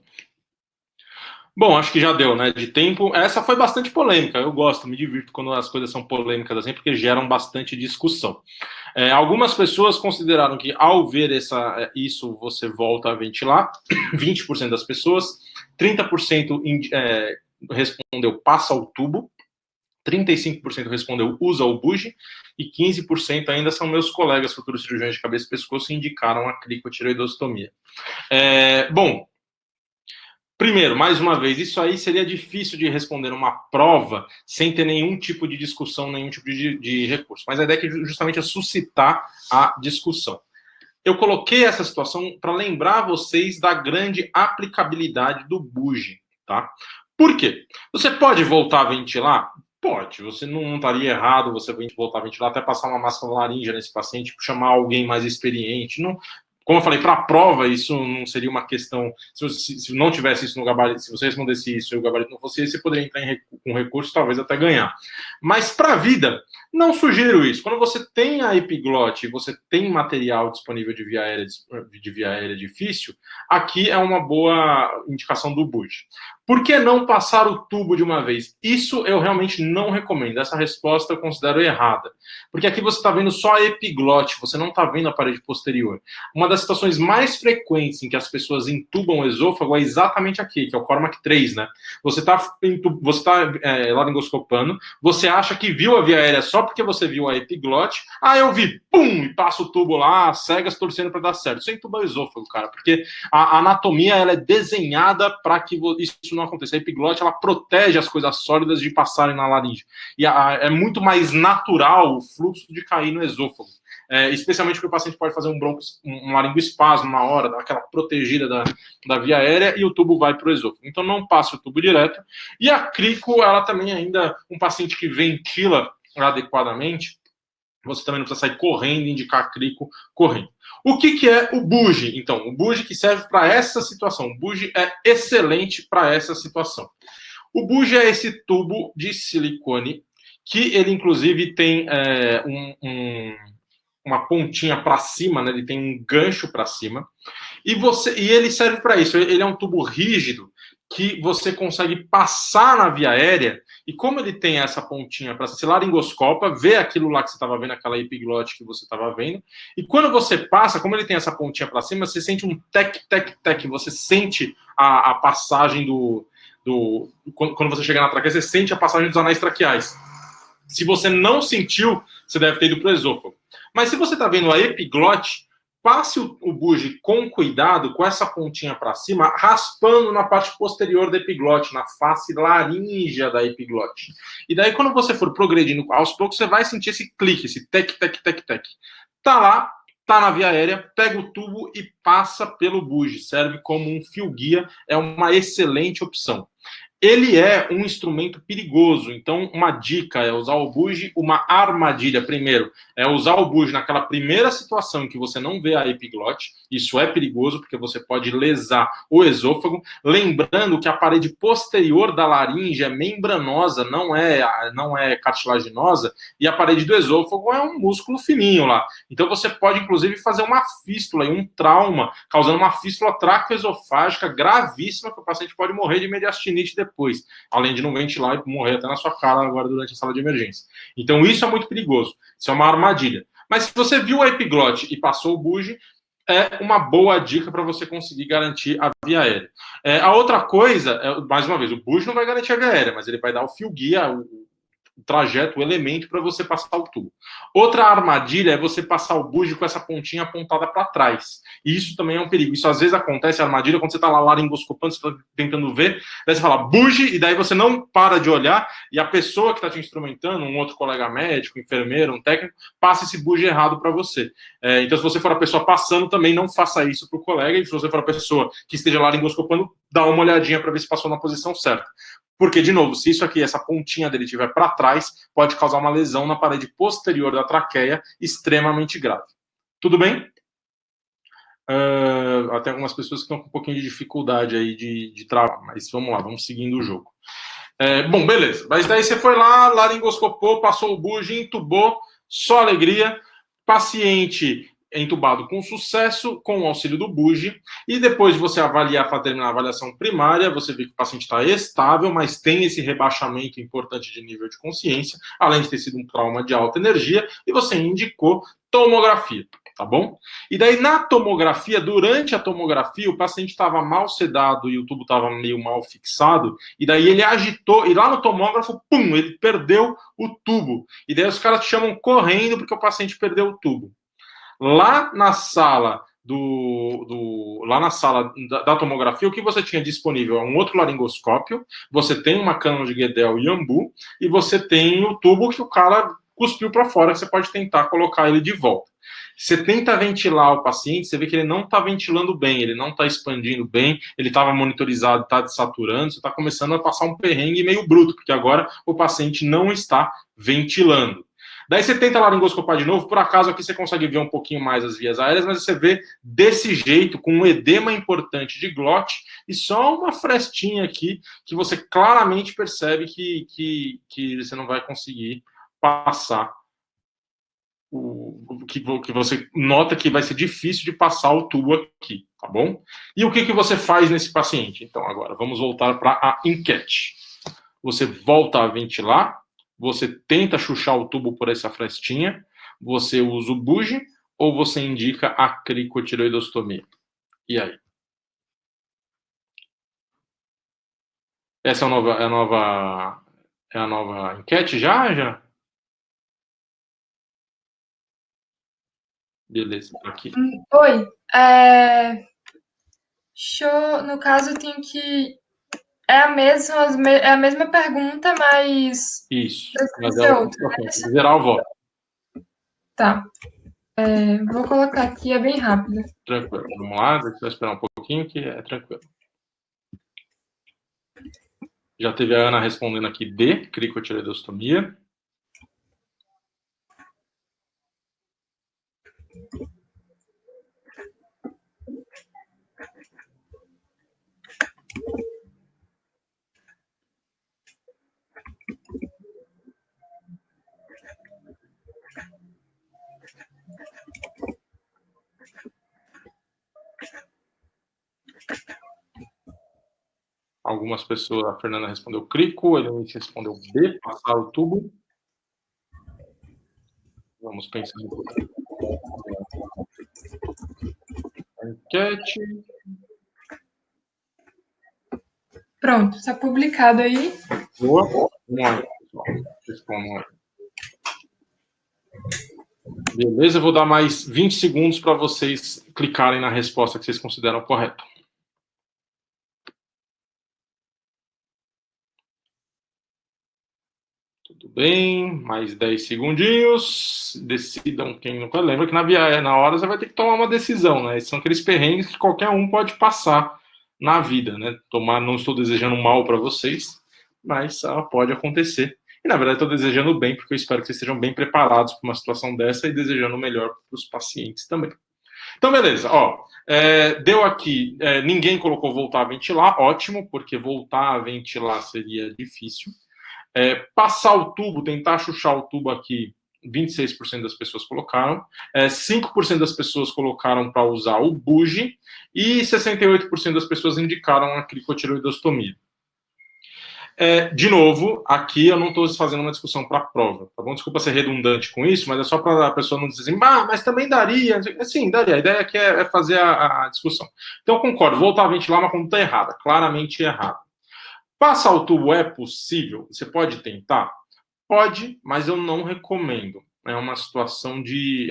Bom, acho que já deu, né, de tempo. Essa foi bastante polêmica, eu gosto, me divirto quando as coisas são polêmicas assim, porque geram bastante discussão. Algumas pessoas consideraram que ao ver isso você volta a ventilar, 20% das pessoas, 30% respondeu passa o tubo, 35% respondeu usa o bugie e 15% ainda são meus colegas futuros cirurgiões de cabeça e pescoço e indicaram a cricotireoidostomia. Bom, primeiro, mais uma vez, isso aí seria difícil de responder uma prova sem ter nenhum tipo de discussão, nenhum tipo de recurso. Mas a ideia é que justamente é suscitar a discussão. Eu coloquei essa situação para lembrar vocês da grande aplicabilidade do bugie, tá? Por quê? Você pode voltar a ventilar? Pode, você não estaria errado você voltar a ventilar, até passar uma máscara laríngea nesse paciente, chamar alguém mais experiente. Não, como eu falei, para a prova, isso não seria uma questão. Se não tivesse isso no gabarito, se você respondesse isso e o gabarito não fosse esse, você poderia entrar com recurso, talvez até ganhar. Mas para a vida, não sugiro isso. Quando você tem a epiglote e você tem material disponível de via aérea difícil, aqui é uma boa indicação do bugie. Por que não passar o tubo de uma vez? Isso eu realmente não recomendo. Essa resposta eu considero errada. Porque aqui você está vendo só a epiglote, você não está vendo a parede posterior. Uma das situações mais frequentes em que as pessoas entubam o esôfago é exatamente aqui, que é o Cormac 3, né? Você está laringoscopando, você acha que viu a via aérea só porque você viu a epiglote, eu vi, pum, e passa o tubo lá, cegas torcendo para dar certo. Você entuba o esôfago, cara, porque a anatomia ela é desenhada para que isso não aconteça. A epiglote ela protege as coisas sólidas de passarem na laringe. E é muito mais natural o fluxo de cair no esôfago. Especialmente porque o paciente pode fazer um laringoespasmo na hora, dar aquela protegida da via aérea e o tubo vai para o esôfago. Então não passa o tubo direto. E a crico, ela também ainda, um paciente que ventila adequadamente, você também não precisa sair correndo e indicar a crico correndo. O que é o bugie? Então, o bugie que serve para essa situação. O bugie é excelente para essa situação. O bugie é esse tubo de silicone que ele, inclusive, tem uma pontinha para cima, né? Ele tem um gancho para cima. E ele serve para isso. Ele é um tubo rígido que você consegue passar na via aérea, e como ele tem essa pontinha para se laringoscopa, vê aquilo lá que você estava vendo, aquela epiglote que você estava vendo, e quando você passa, como ele tem essa pontinha para cima, você sente um tec, você sente a passagem quando você chega na traqueia, você sente a passagem dos anéis traqueais. Se você não sentiu, você deve ter ido para o esôfago. Mas se você está vendo a epiglote, passe o bugie com cuidado, com essa pontinha para cima, raspando na parte posterior da epiglote, na face laríngea da epiglote. E daí, quando você for progredindo aos poucos, você vai sentir esse clique, esse tec. Tá lá, tá na via aérea, pega o tubo e passa pelo bugie. Serve como um fio guia, é uma excelente opção. Ele é um instrumento perigoso, então uma dica é usar o bugie, uma armadilha, primeiro, é usar o bugie naquela primeira situação em que você não vê a epiglote, isso é perigoso porque você pode lesar o esôfago, lembrando que a parede posterior da laringe é membranosa, não é cartilaginosa, e a parede do esôfago é um músculo fininho lá, então você pode inclusive fazer uma fístula e um trauma, causando uma fístula traqueoesofágica gravíssima, que o paciente pode morrer de mediastinite depois, além de não ventilar e morrer até na sua cara agora durante a sala de emergência. Então isso é muito perigoso, isso é uma armadilha. Mas se você viu a epiglote e passou o bugie, é uma boa dica para você conseguir garantir a via aérea. A outra coisa, mais uma vez, o bugie não vai garantir a via aérea, mas ele vai dar o fio guia, o trajeto, o elemento para você passar o tubo. Outra armadilha é você passar o bugie com essa pontinha apontada para trás. E isso também é um perigo. Isso às vezes acontece, a armadilha, quando você está lá laringoscopando, você está tentando ver, daí você fala bugie, e daí você não para de olhar, e a pessoa que está te instrumentando, um outro colega médico, enfermeiro, um técnico, passa esse bugie errado para você. Então, se você for a pessoa passando, também não faça isso para o colega, e se você for a pessoa que esteja laringoscopando, dá uma olhadinha para ver se passou na posição certa. Porque, de novo, se isso aqui, essa pontinha dele estiver para trás, pode causar uma lesão na parede posterior da traqueia extremamente grave. Tudo bem? Até algumas pessoas que estão com um pouquinho de dificuldade aí de travar, mas vamos lá, vamos seguindo o jogo. Bom, beleza. Mas daí você foi lá, laringoscopou, passou o bugie, entubou, só alegria. Paciente entubado com sucesso, com o auxílio do bugie, e depois de você avaliar, para terminar a avaliação primária, você vê que o paciente está estável, mas tem esse rebaixamento importante de nível de consciência, além de ter sido um trauma de alta energia, e você indicou tomografia. tá bom? E daí, na tomografia, durante a tomografia, o paciente estava mal sedado e o tubo estava meio mal fixado, e daí ele agitou, e lá no tomógrafo, pum, ele perdeu o tubo. E daí os caras te chamam correndo porque o paciente perdeu o tubo. Lá na sala da tomografia, o que você tinha disponível é um outro laringoscópio, você tem uma câmara de Guedel e Ambu, e você tem o tubo que o cara cuspiu para fora, que você pode tentar colocar ele de volta. Você tenta ventilar o paciente, você vê que ele não está ventilando bem, ele não está expandindo bem, ele estava monitorizado, está desaturando, você está começando a passar um perrengue meio bruto, porque agora o paciente não está ventilando. Daí você tenta laringoscopar de novo, por acaso aqui você consegue ver um pouquinho mais as vias aéreas, mas você vê desse jeito, com um edema importante de glote e só uma frestinha aqui, que você claramente percebe que você não vai conseguir passar, que você nota que vai ser difícil de passar o tubo aqui, tá bom? E o que você faz nesse paciente? Então, agora, vamos voltar para a enquete. Você volta a ventilar, você tenta chuchar o tubo por essa frestinha, você usa o buge ou você indica a cricotireoidostomia? E aí? Essa é a nova enquete já? Beleza, aqui. Oi. No caso, eu tenho que... É a mesma pergunta, mas... Isso. Mas é outra, né? Zerar o voto. Tá. Vou colocar aqui, é bem rápido. Tranquilo. Vamos lá, deixa eu esperar um pouquinho que é tranquilo. Já teve a Ana respondendo aqui D, cricotireoidostomia. Algumas pessoas, a Fernanda respondeu crico, a Helenice respondeu B, passar o tubo. Vamos pensar um pouquinho. Enquete. Pronto, está publicado aí. Boa. Vamos lá, pessoal. Respondam aí. Beleza, eu vou dar mais 20 segundos para vocês clicarem na resposta que vocês consideram correta. Tudo bem, mais 10 segundinhos. Decidam quem não pode. Lembra que na hora você vai ter que tomar uma decisão, né? Esses são aqueles perrengues que qualquer um pode passar na vida, né? Não estou desejando mal para vocês, mas pode acontecer. E na verdade estou desejando bem, porque eu espero que vocês estejam bem preparados para uma situação dessa e desejando o melhor para os pacientes também. Então, beleza. Deu aqui, ninguém colocou voltar a ventilar, ótimo, porque voltar a ventilar seria difícil. Passar o tubo, tentar chuchar o tubo aqui, 26% das pessoas colocaram, 5% das pessoas colocaram para usar o buge e 68% das pessoas indicaram a cricotireoidostomia. De novo, aqui eu não estou fazendo uma discussão para a prova, tá bom? Desculpa ser redundante com isso, mas é só para a pessoa não dizer assim, mas também daria. Sim, daria. A ideia aqui é fazer a discussão. Então, eu concordo, voltar a ventilar uma conduta errada, claramente errada. Passar o tubo é possível? Você pode tentar? Pode, mas eu não recomendo. É uma situação de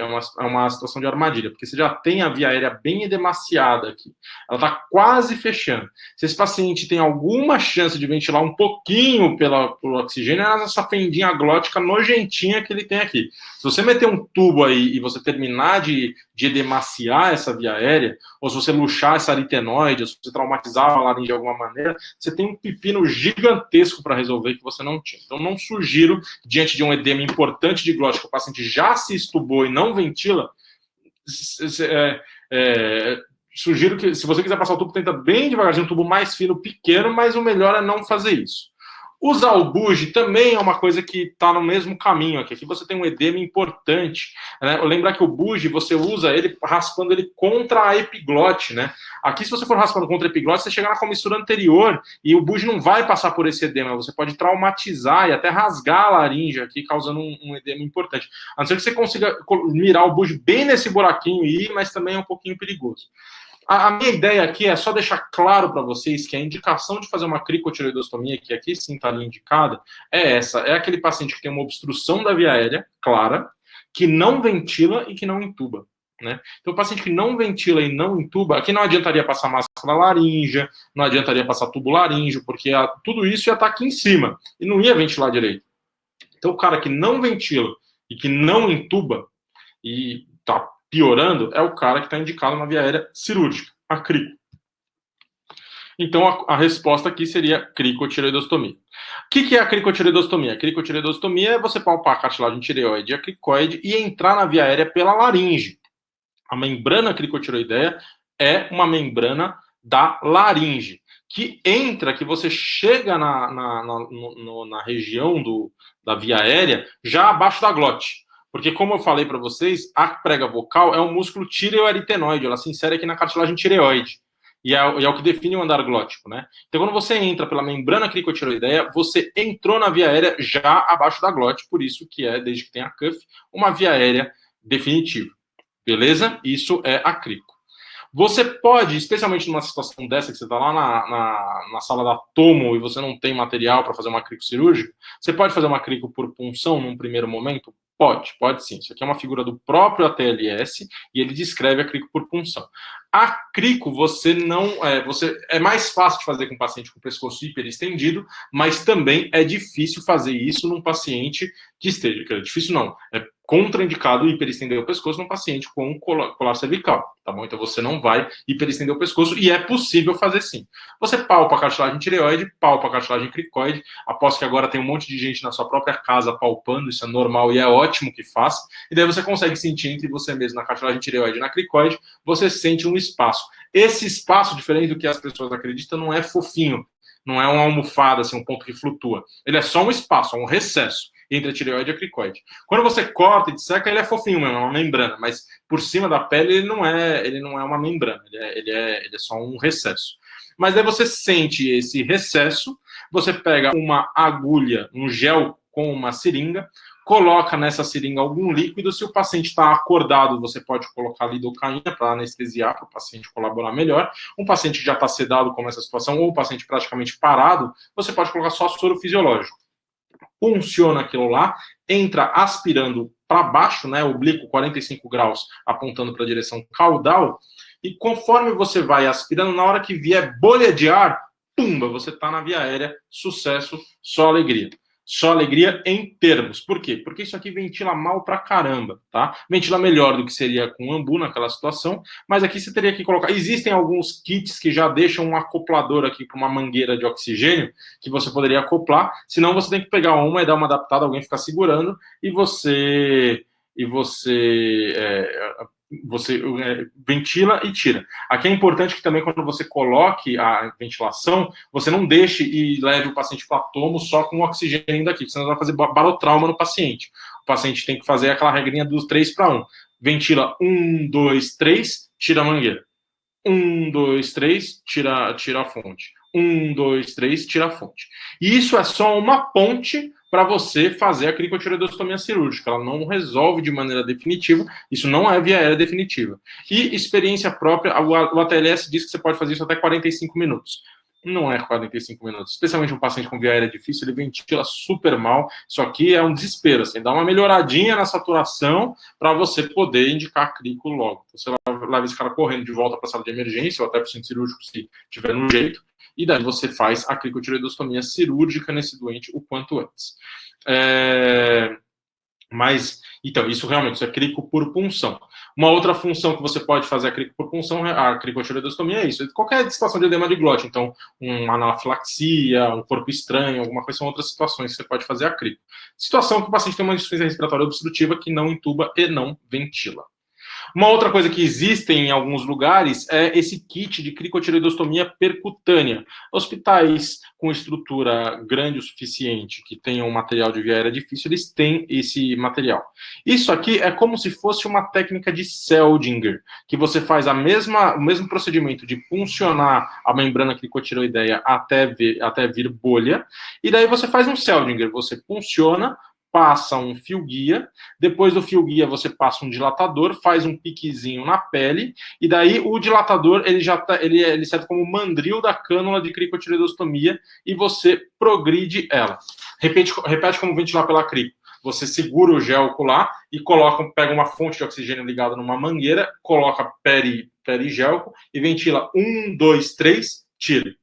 armadilha, porque você já tem a via aérea bem edemaciada aqui. Ela está quase fechando. Se esse paciente tem alguma chance de ventilar um pouquinho pelo oxigênio, é essa fendinha glótica nojentinha que ele tem aqui. Se você meter um tubo aí e você terminar de edemaciar essa via aérea, ou se você luxar essa aritenoide, ou se você traumatizar a laringe de alguma maneira, você tem um pepino gigantesco para resolver que você não tinha. Então, não sugiro, diante de um edema importante de glótica, o paciente já se estubou e não ventila, sugiro que, se você quiser passar o tubo, tenta bem devagarzinho, um tubo mais fino, pequeno, mas o melhor é não fazer isso. Usar o buge também é uma coisa que está no mesmo caminho aqui. Aqui você tem um edema importante, né? Lembrar que o buge, você usa ele raspando ele contra a epiglote, né? Aqui, se você for raspando contra a epiglote, você chega na comissura anterior e o buge não vai passar por esse edema. Você pode traumatizar e até rasgar a laringe aqui, causando um edema importante. A não ser que você consiga mirar o buge bem nesse buraquinho e ir, mas também é um pouquinho perigoso. A minha ideia aqui é só deixar claro para vocês que a indicação de fazer uma cricotireoidostomia, que aqui sim está ali indicada, é essa. É aquele paciente que tem uma obstrução da via aérea, clara, que não ventila e que não intuba. Né? Então, o paciente que não ventila e não intuba, aqui não adiantaria passar máscara laríngea, não adiantaria passar tubo laríngeo, porque tudo isso ia estar aqui em cima e não ia ventilar direito. Então, o cara que não ventila e que não intuba e está piorando, é o cara que está indicado na via aérea cirúrgica, a crico. Então, a resposta aqui seria cricotireoidostomia. O que é a cricotireoidostomia? A cricotireoidostomia é você palpar a cartilagem tireoide e a cricoide e entrar na via aérea pela laringe. A membrana cricotireoideia é uma membrana da laringe, que entra, que você chega na região da via aérea já abaixo da glote. Porque, como eu falei para vocês, a prega vocal é um músculo tireoaritenoide, ela se insere aqui na cartilagem tireoide. E é o que define o andar glótico, né? Então, quando você entra pela membrana cricotireoideia, você entrou na via aérea já abaixo da glote, por isso que é, desde que tem a cuff, uma via aérea definitiva. Beleza? Isso é a crico. Você pode, especialmente numa situação dessa, que você está lá na sala da tomo e você não tem material para fazer uma crico cirúrgica, você pode fazer uma crico por punção num primeiro momento? Pode sim. Isso aqui é uma figura do próprio ATLS e ele descreve a crico por punção. A crico você é mais fácil de fazer com um paciente com o pescoço hiperestendido, mas também é difícil fazer isso num paciente que esteja, difícil não, é contraindicado hiperestender o pescoço num paciente com colar cervical, tá bom? Então você não vai hiperestender o pescoço e é possível fazer sim. Você palpa a cartilagem tireoide, palpa a cartilagem cricoide, aposto que agora tem um monte de gente na sua própria casa palpando, isso é normal e é ótimo que faça, e daí você consegue sentir entre você mesmo na cartilagem tireoide e na cricoide, você sente um espaço. Esse espaço, diferente do que as pessoas acreditam, não é fofinho, não é uma almofada, assim, um ponto que flutua. Ele é só um espaço, um recesso entre a tireoide e a cricoide. Quando você corta e disseca, ele é fofinho mesmo, é uma membrana, mas por cima da pele ele não é uma membrana, ele é só um recesso. Mas daí você sente esse recesso, você pega uma agulha, um gel com uma seringa, coloca nessa seringa algum líquido. Se o paciente está acordado, você pode colocar lidocaína para anestesiar, para o paciente colaborar melhor. Um paciente que já está sedado, como essa situação, ou um paciente praticamente parado, você pode colocar só soro fisiológico. Funciona aquilo lá, entra aspirando para baixo, né, oblíquo 45 graus, apontando para a direção caudal, e conforme você vai aspirando, na hora que vier bolha de ar, pumba, você está na via aérea, sucesso, só alegria. Só alegria em termos. Por quê? Porque isso aqui ventila mal pra caramba, tá? Ventila melhor do que seria com ambu naquela situação, mas aqui você teria que colocar... Existem alguns kits que já deixam um acoplador aqui com uma mangueira de oxigênio que você poderia acoplar, senão você tem que pegar uma e dar uma adaptada, alguém ficar segurando, e você ventila e tira. Aqui é importante que também quando você coloque a ventilação, você não deixe e leve o paciente para tomo só com o oxigênio daqui, senão vai fazer barotrauma no paciente. O paciente tem que fazer aquela regrinha dos 3-1. Ventila 1, 2, 3, tira a mangueira. 1, 2, 3, tira a fonte. 1, 2, 3, tira a fonte. E isso é só uma ponte para você fazer a cricotireoidostomia cirúrgica. Ela não resolve de maneira definitiva, isso não é via aérea definitiva. E experiência própria, o ATLS diz que você pode fazer isso até 45 minutos. Não é 45 minutos. Especialmente um paciente com via aérea difícil, ele ventila super mal. Isso aqui é um desespero, assim, dá uma melhoradinha na saturação para você poder indicar a crico logo. Então, você leva esse cara correndo de volta para a sala de emergência ou até para o centro cirúrgico, se tiver no jeito, e daí você faz a cricotireoidostomia cirúrgica nesse doente o quanto antes. Mas, então, isso realmente isso é crico por punção. Uma outra função que você pode fazer a crico por punção, a cricotireoidostomia é isso. Qualquer situação de edema de glote, então, uma anafilaxia, um corpo estranho, alguma coisa, são outras situações que você pode fazer a crico. Situação que o paciente tem uma insuficiência respiratória obstrutiva que não intuba e não ventila. Uma outra coisa que existe em alguns lugares é esse kit de cricotireoidostomia percutânea. Hospitais com estrutura grande o suficiente, que tenham um material de via aérea difícil, eles têm esse material. Isso aqui é como se fosse uma técnica de Seldinger, que você faz o mesmo procedimento de puncionar a membrana cricotireoideia até vir bolha, e daí você faz um Seldinger, você punciona, passa um fio guia, depois do fio guia você passa um dilatador, faz um piquezinho na pele, e daí o dilatador ele serve como mandril da cânula de cricotireoidostomia e você progride ela. Repete como ventilar pela crico. Você segura o gel ocular e pega uma fonte de oxigênio ligada numa mangueira, coloca perigélco e ventila 1, 2, 3, tira.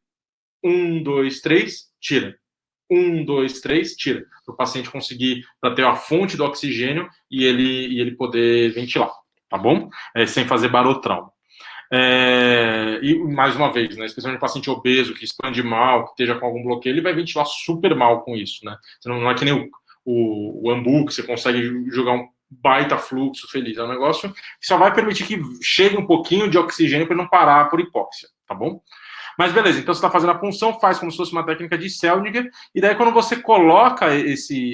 1, 2, 3, tira. 1, 2, 3, tira. Para o paciente conseguir, para ter a fonte do oxigênio e ele poder ventilar, tá bom? Sem fazer barotrauma. E mais uma vez, né, especialmente o paciente obeso, que expande mal, que esteja com algum bloqueio, ele vai ventilar super mal com isso, né? Não é que nem o Ambu, que você consegue jogar um baita fluxo feliz. É um negócio que só vai permitir que chegue um pouquinho de oxigênio para não parar por hipóxia, tá bom? Mas beleza, então você está fazendo a punção, faz como se fosse uma técnica de Seldinger, e daí quando você coloca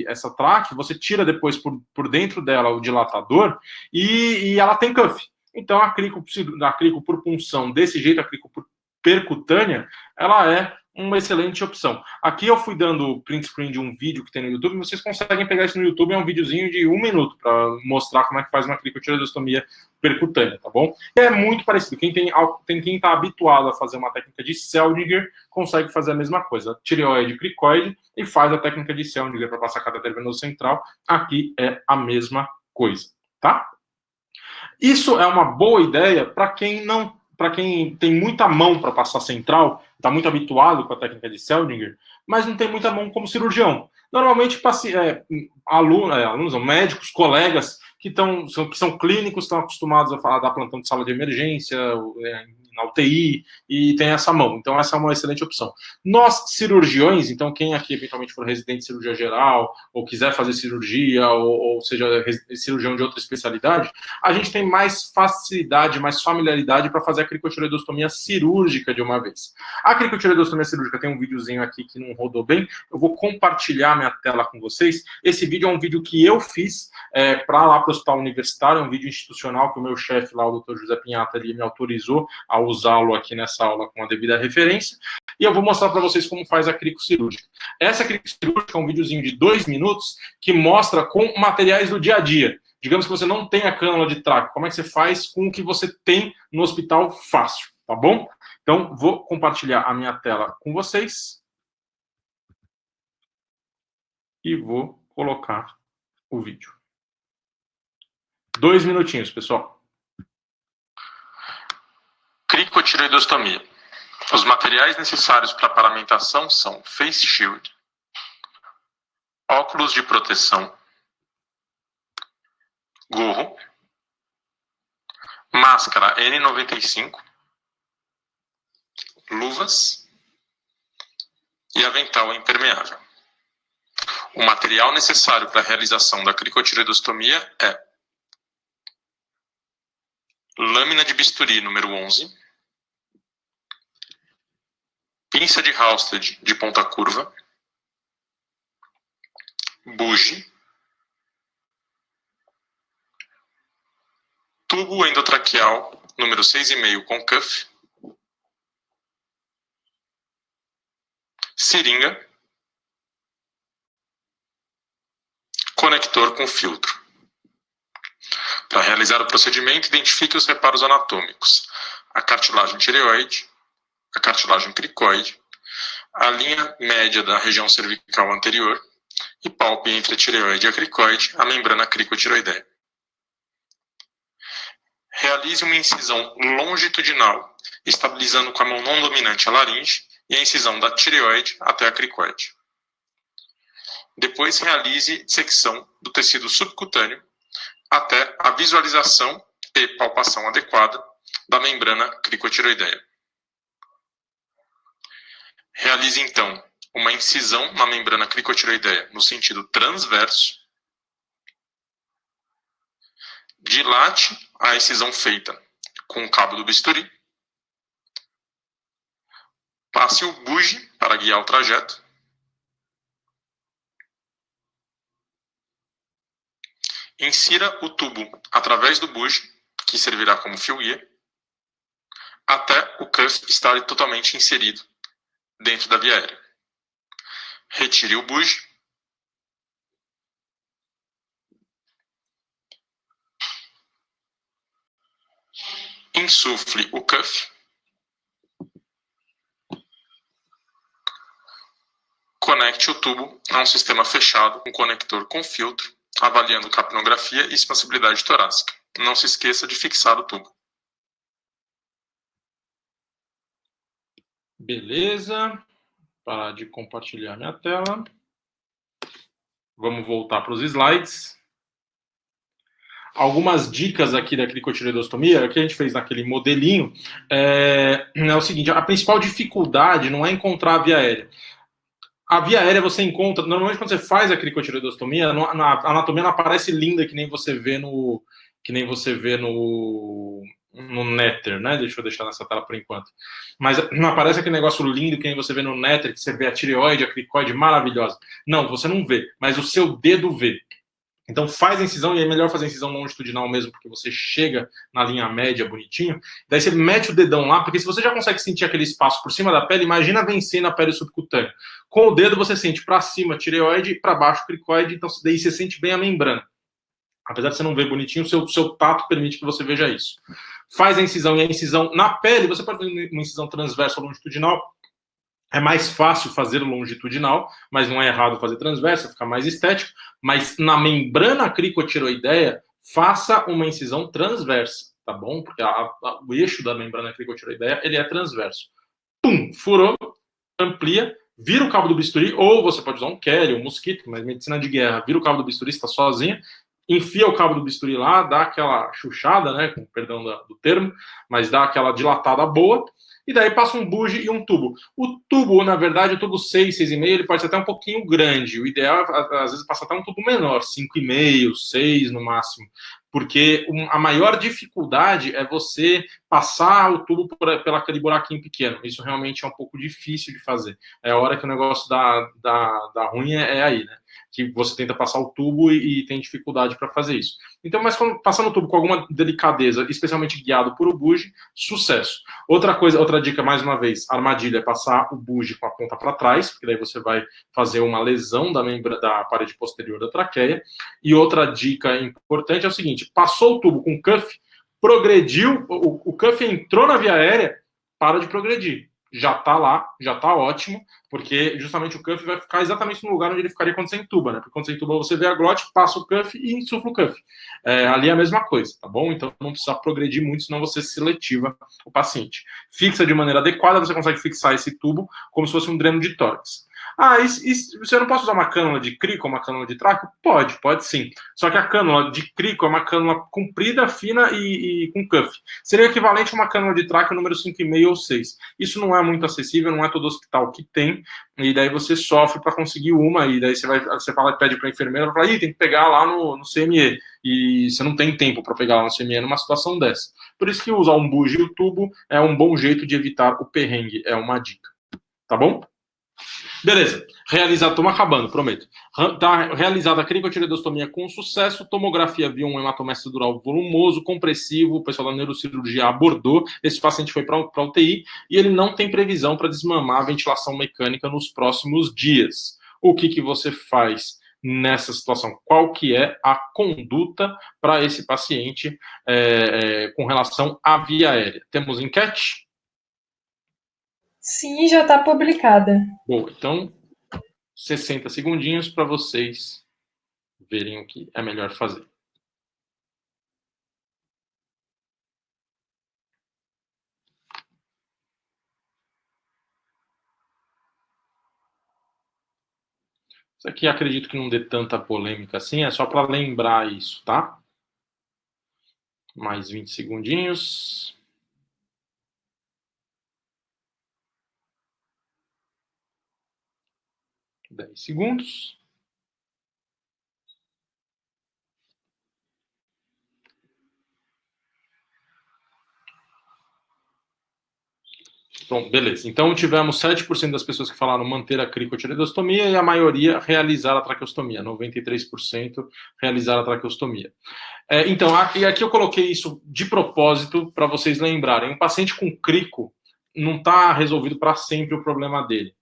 essa traque, você tira depois por dentro dela o dilatador, e ela tem cuff. Então a crico por punção desse jeito, a crico por percutânea, ela é uma excelente opção. Aqui eu fui dando print screen de um vídeo que tem no YouTube, vocês conseguem pegar isso no YouTube, é um videozinho de 1 minuto, para mostrar como é que faz uma cricotireoidostomia percutânea, tá bom? E é muito parecido. Quem está habituado a fazer uma técnica de Seldinger consegue fazer a mesma coisa. Tireoide, cricoide, e faz a técnica de Seldinger para passar catéter venoso central. Aqui é a mesma coisa, tá? Isso é uma boa ideia para quem tem muita mão para passar central, está muito habituado com a técnica de Seldinger, mas não tem muita mão como cirurgião. Normalmente, alunos, médicos, colegas que são clínicos, estão acostumados a dar plantão de sala de emergência, na UTI, e tem essa mão. Então, essa é uma excelente opção. Nós, cirurgiões, então, quem aqui eventualmente for residente de cirurgia geral, ou quiser fazer cirurgia, ou seja, cirurgião de outra especialidade, a gente tem mais facilidade, mais familiaridade para fazer a cricotireoidostomia cirúrgica de uma vez. A cricotireoidostomia cirúrgica tem um videozinho aqui que não rodou bem, eu vou compartilhar minha tela com vocês. Esse vídeo é um vídeo que eu fiz para lá para o hospital universitário, é um vídeo institucional que o meu chefe lá, o Dr. José Pinhata, ele me autorizou a usá-lo aqui nessa aula com a devida referência, e eu vou mostrar para vocês como faz a crico cirúrgica. Essa crico cirúrgica é um videozinho de 2 minutos que mostra com materiais do dia a dia. Digamos que você não tem a cânula de traque, como é que você faz com o que você tem no hospital fácil, tá bom? Então, vou compartilhar a minha tela com vocês e vou colocar o vídeo. 2 minutinhos, pessoal. Cricotireoidostomia. Os materiais necessários para a paramentação são face shield, óculos de proteção, gorro, máscara N95, luvas e avental impermeável. O material necessário para a realização da cricotireoidostomia é lâmina de bisturi número 11, pinça de Halsted de ponta curva, bugie, tubo endotraqueal número 6,5 com cuff, seringa, conector com filtro. Para realizar o procedimento, identifique os reparos anatômicos: a cartilagem tireoide, a cartilagem cricoide, a linha média da região cervical anterior e palpe entre a tireoide e a cricoide, a membrana cricotireoideia. Realize uma incisão longitudinal, estabilizando com a mão não dominante a laringe e a incisão da tireoide até a cricoide. Depois realize dissecção do tecido subcutâneo até a visualização e palpação adequada da membrana cricotireoideia. Realize, então, uma incisão na membrana cricotireoideia no sentido transverso. Dilate a incisão feita com o cabo do bisturi. Passe o bugie para guiar o trajeto. Insira o tubo através do bugie, que servirá como fio guia, até o cuff estar totalmente inserido dentro da via aérea. Retire o bugie. Insufle o cuff. Conecte o tubo a um sistema fechado com conector com filtro, avaliando capnografia e expansibilidade torácica. Não se esqueça de fixar o tubo. Beleza. Parar de compartilhar minha tela. Vamos voltar para os slides. Algumas dicas aqui da cricotireoidostomia, que a gente fez naquele modelinho, é o seguinte: a principal dificuldade não é encontrar a via aérea. A via aérea você encontra, normalmente quando você faz a cricotireoidostomia, a anatomia não aparece linda que nem você vê no Néter, né? Deixa eu deixar nessa tela por enquanto. Mas não aparece aquele negócio lindo que nem você vê no Néter, que você vê a tireoide, a cricoide maravilhosa. Não, você não vê, mas o seu dedo vê. Então faz a incisão, e é melhor fazer a incisão longitudinal mesmo, porque você chega na linha média bonitinho, daí você mete o dedão lá, porque se você já consegue sentir aquele espaço por cima da pele, imagina vencendo a pele subcutânea. Com o dedo você sente para cima tireoide, para baixo cricoide, então daí você sente bem a membrana. Apesar de você não ver bonitinho, o seu tato permite que você veja isso. Faz a incisão, e a incisão na pele, você pode fazer uma incisão transversa ou longitudinal. É mais fácil fazer longitudinal, mas não é errado fazer transversa, fica mais estético. Mas na membrana cricotiroideia, faça uma incisão transversa, tá bom? Porque o eixo da membrana cricotiroideia, ele é transverso. Pum, furou, amplia, vira o cabo do bisturi, ou você pode usar um Kelly, um mosquito, mas medicina de guerra, vira o cabo do bisturi, está sozinha, enfia o cabo do bisturi lá, dá aquela chuchada, né, com perdão do termo, mas dá aquela dilatada boa, e daí passa um bugie e um tubo. O tubo, na verdade, o tubo 6, 6,5, ele pode ser até um pouquinho grande. O ideal é, às vezes, passar até um tubo menor, 5,5, 6 no máximo. Porque a maior dificuldade é você passar o tubo pela aquele buraquinho pequeno. Isso realmente é um pouco difícil de fazer. É a hora que o negócio dá ruim, é aí, né? Que você tenta passar o tubo e tem dificuldade para fazer isso. Então, mas quando passando o tubo com alguma delicadeza, especialmente guiado por o bugie, sucesso. Outra dica, mais uma vez, armadilha, é passar o bugie com a ponta para trás, porque daí você vai fazer uma lesão da parede posterior da traqueia. E outra dica importante é o seguinte: passou o tubo com cuff, progrediu, o cuff entrou na via aérea, para de progredir. Já está lá, já está ótimo, porque justamente o cuff vai ficar exatamente no lugar onde ele ficaria quando você entuba, né? Porque quando você entuba, você vê a glote, passa o cuff e insufla o cuff. Ali é a mesma coisa, tá bom? Então não precisa progredir muito, senão você seletiva o paciente. Fixa de maneira adequada, você consegue fixar esse tubo como se fosse um dreno de tórax. E você não pode usar uma cânula de crico ou uma cânula de traco? Pode sim. Só que a cânula de crico é uma cânula comprida, fina e com cuff. Seria equivalente a uma cânula de traco número 5,5 ou 6. Isso não é muito acessível, não é todo hospital que tem, e daí você sofre para conseguir uma, e daí você pede para a enfermeira, fala, tem que pegar lá no CME, e você não tem tempo para pegar lá no CME numa situação dessa. Por isso que usar um bugie e o tubo é um bom jeito de evitar o perrengue, é uma dica. Tá bom? Beleza, estamos acabando, prometo. Tá realizada a cricotireoidostomia com sucesso, tomografia viu um hematomesta dural volumoso, compressivo, o pessoal da neurocirurgia abordou, esse paciente foi para a UTI e ele não tem previsão para desmamar a ventilação mecânica nos próximos dias. O que você faz nessa situação? Qual que é a conduta para esse paciente com relação à via aérea? Temos enquete? Sim, já está publicada. Bom, então 60 segundinhos para vocês verem o que é melhor fazer. Isso aqui acredito que não dê tanta polêmica assim, é só para lembrar isso, tá? Mais 20 segundinhos. Dez segundos. Bom, beleza. Então, tivemos 7% das pessoas que falaram manter a cricotireoidostomia e a maioria realizar a traqueostomia. 93% realizar a traqueostomia. Então, e aqui eu coloquei isso de propósito para vocês lembrarem. Um paciente com crico não está resolvido para sempre o problema dele.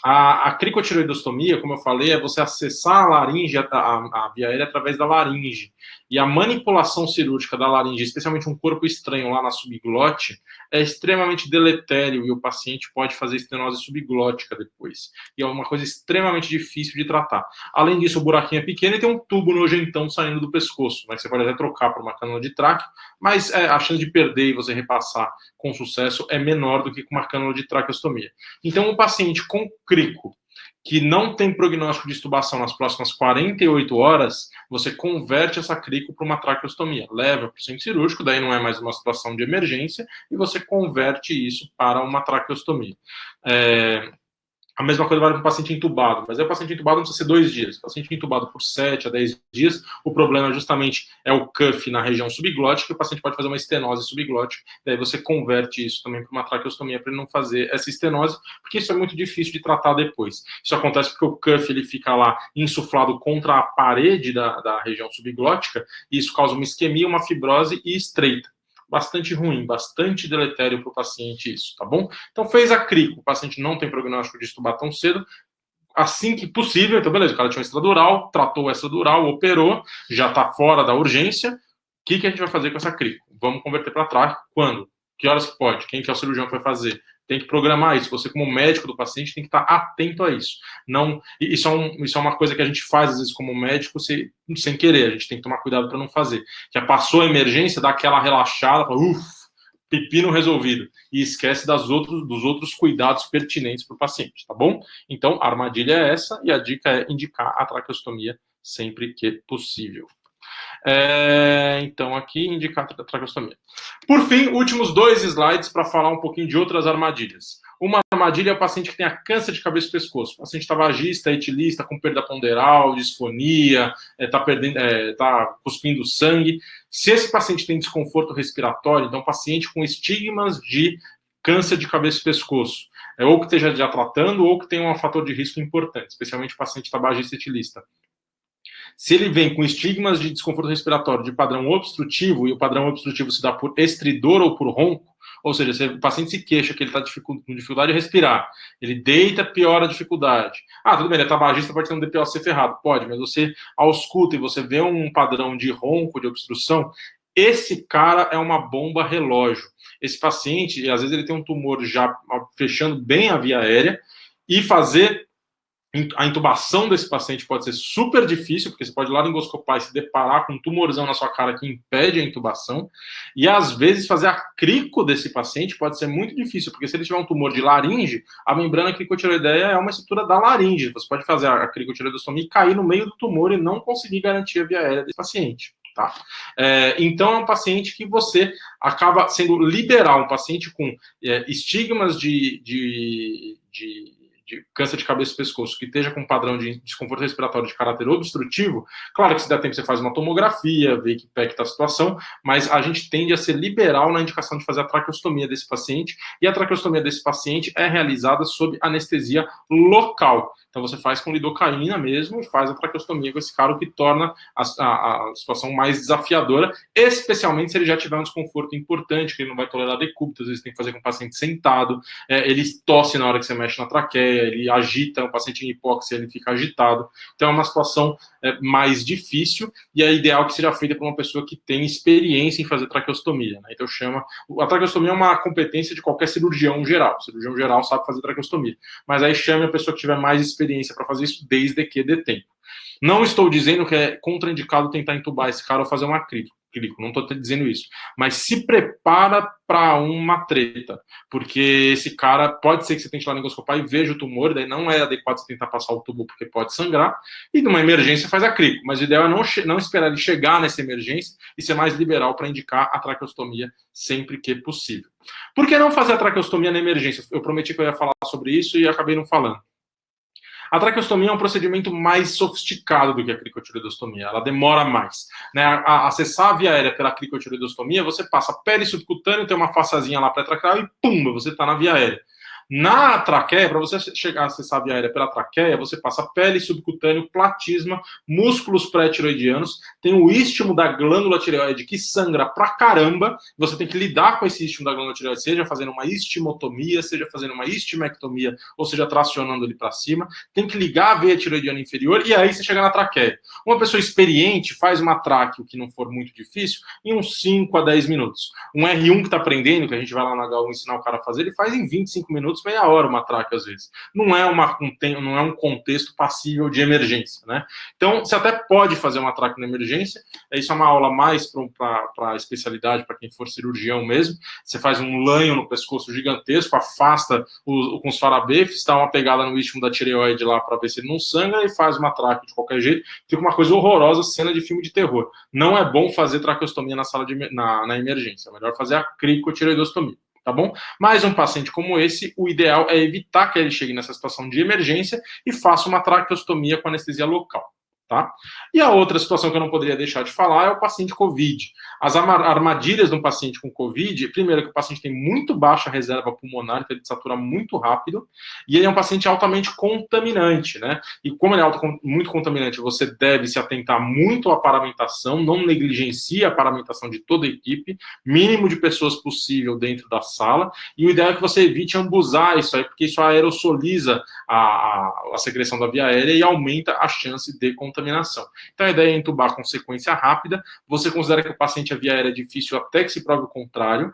A cricotireoidostomia, como eu falei, é você acessar a laringe, a via aérea através da laringe. E a manipulação cirúrgica da laringe, especialmente um corpo estranho lá na subglote, é extremamente deletério e o paciente pode fazer estenose subglótica depois. E é uma coisa extremamente difícil de tratar. Além disso, o buraquinho é pequeno e tem um tubo nojentão saindo do pescoço, né? Você pode até trocar por uma cânula de tráqueo, mas a chance de perder e você repassar com sucesso é menor do que com uma cânula de traqueostomia. Então, um paciente com crico que não tem prognóstico de extubação nas próximas 48 horas, você converte essa crico para uma traqueostomia. Leva para o centro cirúrgico, daí não é mais uma situação de emergência, e você converte isso para uma traqueostomia. A mesma coisa vale para o paciente entubado, mas aí o paciente entubado não precisa ser 2 dias. O paciente entubado por 7 a 10 dias, o problema justamente é o cuff na região subglótica, e o paciente pode fazer uma estenose subglótica, daí você converte isso também para uma traqueostomia para ele não fazer essa estenose, porque isso é muito difícil de tratar depois. Isso acontece porque o cuff ele fica lá insuflado contra a parede da região subglótica, e isso causa uma isquemia, uma fibrose e estreita. Bastante ruim, bastante deletério para o paciente isso, tá bom? Então, fez a crico, o paciente não tem prognóstico de extubar tão cedo, assim que possível, então beleza, o cara tinha uma extradural, tratou a extradural, operou, já está fora da urgência, o que a gente vai fazer com essa crico? Vamos converter para tráqueo, quando? Que horas que pode? Quem que é o cirurgião que vai fazer? Tem que programar isso. Você, como médico do paciente, tem que estar atento a isso. Não, isso é uma coisa que a gente faz, às vezes, como médico, sem querer. A gente tem que tomar cuidado para não fazer. Já passou a emergência, dá aquela relaxada, fala, pepino resolvido. E esquece dos outros cuidados pertinentes para o paciente, tá bom? Então, a armadilha é essa e a dica é indicar a traqueostomia sempre que possível. Então, aqui, indicar a traqueostomia. Por fim, últimos 2 slides para falar um pouquinho de outras armadilhas. Uma armadilha é o paciente que tem a câncer de cabeça e pescoço. O paciente tabagista, etilista, com perda ponderal, disfonia, está cuspindo sangue. Se esse paciente tem desconforto respiratório, então paciente com estigmas de câncer de cabeça e pescoço, ou que esteja já tratando, ou que tem um fator de risco importante, especialmente o paciente tabagista e etilista. Se ele vem com estigmas de desconforto respiratório de padrão obstrutivo, e o padrão obstrutivo se dá por estridor ou por ronco, ou seja, se o paciente se queixa que ele está com dificuldade de respirar, ele deita, piora a dificuldade. Tudo bem, ele é tabagista, pode ter um DPOC ferrado. Pode, mas você ausculta e você vê um padrão de ronco, de obstrução, esse cara é uma bomba relógio. Esse paciente, às vezes ele tem um tumor já fechando bem a via aérea, e fazer a intubação desse paciente pode ser super difícil, porque você pode laringoscopar e se deparar com um tumorzão na sua cara que impede a intubação, e às vezes fazer a crico desse paciente pode ser muito difícil, porque se ele tiver um tumor de laringe, a membrana cricotireoideia é uma estrutura da laringe, você pode fazer a cricotireoidostomia e cair no meio do tumor e não conseguir garantir a via aérea desse paciente. Tá? Então, é um paciente que você acaba sendo liberal, um paciente com estigmas de câncer de cabeça e pescoço, que esteja com um padrão de desconforto respiratório de caráter obstrutivo. Claro que se der tempo você faz uma tomografia, vê que pé que está a situação, mas a gente tende a ser liberal na indicação de fazer a traqueostomia desse paciente, e a traqueostomia desse paciente é realizada sob anestesia local. Então você faz com lidocaína mesmo e faz a traqueostomia com esse cara, o que torna a situação mais desafiadora, especialmente se ele já tiver um desconforto importante, que ele não vai tolerar decúbito, às vezes tem que fazer com o paciente sentado, ele tosse na hora que você mexe na traqueia, ele agita, o paciente em hipóxia, ele fica agitado. Então é uma situação mais difícil, e é ideal que seja feita por uma pessoa que tem experiência em fazer traqueostomia, né? Então a traqueostomia é uma competência de qualquer cirurgião geral. O cirurgião geral sabe fazer traqueostomia, mas aí chame a pessoa que tiver mais experiência para fazer isso, desde que dê tempo. Não estou dizendo que é contraindicado tentar entubar esse cara ou fazer uma crico, não estou dizendo isso, mas se prepara para uma treta, porque esse cara, pode ser que você tente laringoscopar e veja o tumor, daí não é adequado você tentar passar o tubo porque pode sangrar, e numa emergência faz a crico, mas o ideal é não esperar ele chegar nessa emergência e ser mais liberal para indicar a traqueostomia sempre que possível. Por que não fazer a traqueostomia na emergência? Eu prometi que eu ia falar sobre isso e acabei não falando. A traqueostomia é um procedimento mais sofisticado do que a cricotireoidostomia, ela demora mais. Né? Acessar a via aérea pela cricotireoidostomia, você passa pele subcutânea, tem uma façazinha lá pré-traqueal e pum, você está na via aérea. Na traqueia, para você chegar a acessar a via aérea pela traqueia, você passa pele, subcutâneo, platisma, músculos pré-tiroidianos, tem o istmo da glândula tireoide que sangra pra caramba, você tem que lidar com esse istmo da glândula tireoide, seja fazendo uma istimotomia, seja fazendo uma istimectomia, ou seja, tracionando ele para cima, tem que ligar a veia tiroidiana inferior e aí você chega na traqueia. Uma pessoa experiente faz uma traqueo que não for muito difícil em uns 5 a 10 minutos. Um R1 que está aprendendo, que a gente vai lá na H1 ensinar o cara a fazer, ele faz em 25 minutos, meia hora uma traqueo às vezes. Não é um contexto passível de emergência, né? Então, você até pode fazer uma traqueo na emergência, isso é uma aula mais para a especialidade, para quem for cirurgião mesmo. Você faz um lanho no pescoço gigantesco, afasta com os farabefes, dá uma pegada no istmo da tireoide lá para ver se ele não sangra e faz uma traqueo de qualquer jeito. Fica uma coisa horrorosa, cena de filme de terror. Não é bom fazer traqueostomia na emergência, é melhor fazer a cricotireoidostomia. Tá bom? Mas um paciente como esse, o ideal é evitar que ele chegue nessa situação de emergência e faça uma traqueostomia com anestesia local. Tá? E a outra situação que eu não poderia deixar de falar é o paciente COVID. As armadilhas de um paciente com COVID, primeiro que o paciente tem muito baixa reserva pulmonar, então ele satura muito rápido, e ele é um paciente altamente contaminante, né? E como ele é muito contaminante, você deve se atentar muito à paramentação, não negligencie a paramentação de toda a equipe, mínimo de pessoas possível dentro da sala, e o ideal é que você evite ambusar isso aí, porque isso aerosoliza a secreção da via aérea e aumenta a chance de contaminação. Então a ideia é entubar com sequência rápida. Você considera que o paciente a via aérea é difícil até que se prove o contrário.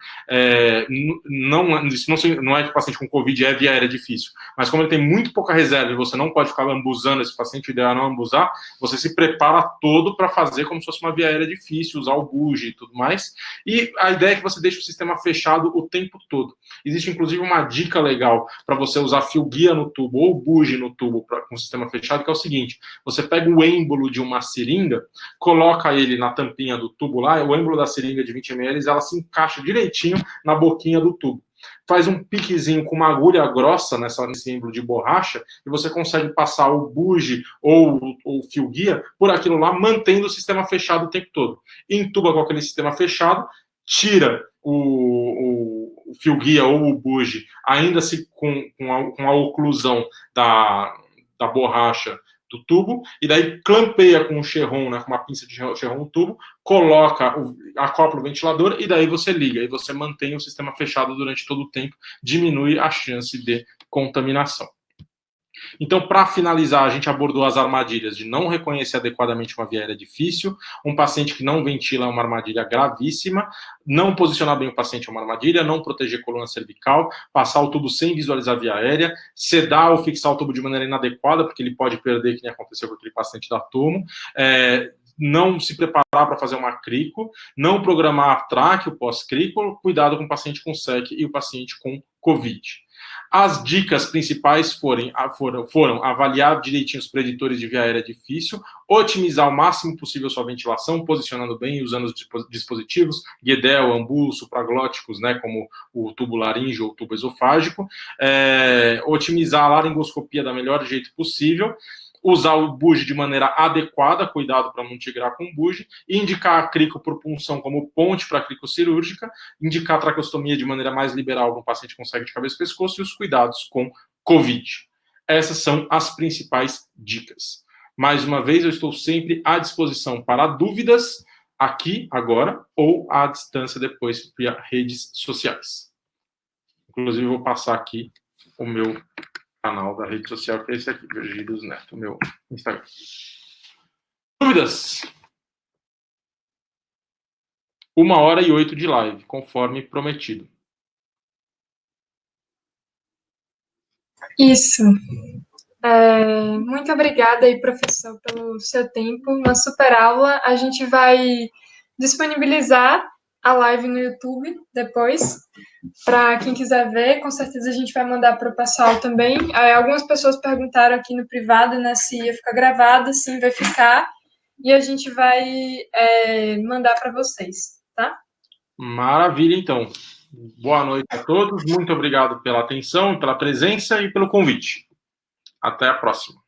Isso não é que o paciente com Covid é via aérea difícil, mas como ele tem muito pouca reserva e você não pode ficar ambusando esse paciente, o ideal é não ambusar, você se prepara todo para fazer como se fosse uma via aérea difícil, usar o bugie e tudo mais. E a ideia é que você deixe o sistema fechado o tempo todo. Existe inclusive uma dica legal para você usar fio guia no tubo ou bugie no tubo com o sistema fechado, que é o seguinte: você pega o êmbolo de uma seringa, coloca ele na tampinha do tubo lá, o êmbolo da seringa de 20 ml, ela se encaixa direitinho na boquinha do tubo. Faz um piquezinho com uma agulha grossa nesse êmbolo de borracha e você consegue passar o bugie ou o fio guia por aquilo lá, mantendo o sistema fechado o tempo todo. Entuba com aquele sistema fechado, tira o fio guia ou o bugie, ainda se com a oclusão da borracha do tubo, e daí clampeia com um Cherron, né, com uma pinça de Cherron no tubo, acopla o ventilador e daí você liga, e você mantém o sistema fechado durante todo o tempo, diminui a chance de contaminação. Então, para finalizar, a gente abordou as armadilhas de não reconhecer adequadamente uma via aérea difícil, um paciente que não ventila é uma armadilha gravíssima, não posicionar bem o paciente é uma armadilha, não proteger a coluna cervical, passar o tubo sem visualizar a via aérea, sedar ou fixar o tubo de maneira inadequada, porque ele pode perder, que nem aconteceu com aquele paciente da Tomo, não se preparar para fazer uma crico, não programar traqueo pós-crico, cuidado com o paciente com SEC e o paciente com COVID. As dicas principais foram avaliar direitinho os preditores de via aérea difícil, otimizar o máximo possível sua ventilação, posicionando bem e usando os dispositivos, Guedel, Ambu, supraglóticos, né, como o tubo laríngeo ou o tubo esofágico, otimizar a laringoscopia da melhor jeito possível, usar o bugie de maneira adequada, cuidado para não tigrar com o bugie, e indicar a crico por punção como ponte para a crico cirúrgica, indicar a traqueostomia de maneira mais liberal no paciente com SEC de cabeça e pescoço e os cuidados com COVID. Essas são as principais dicas. Mais uma vez, eu estou sempre à disposição para dúvidas, aqui, agora, ou à distância depois via redes sociais. Inclusive, eu vou passar aqui o meu canal da rede social, que é esse aqui, Virgílios Neto, meu Instagram. Dúvidas? 1h08 de live, conforme prometido. Isso. Muito obrigada aí, professor, pelo seu tempo. Uma super aula. A gente vai disponibilizar a live no YouTube depois, para quem quiser ver. Com certeza a gente vai mandar para o pessoal também. Algumas pessoas perguntaram aqui no privado, né, se ia ficar gravado. Sim, vai ficar, e a gente vai mandar para vocês, tá? Maravilha, então. Boa noite a todos, muito obrigado pela atenção, pela presença e pelo convite. Até a próxima.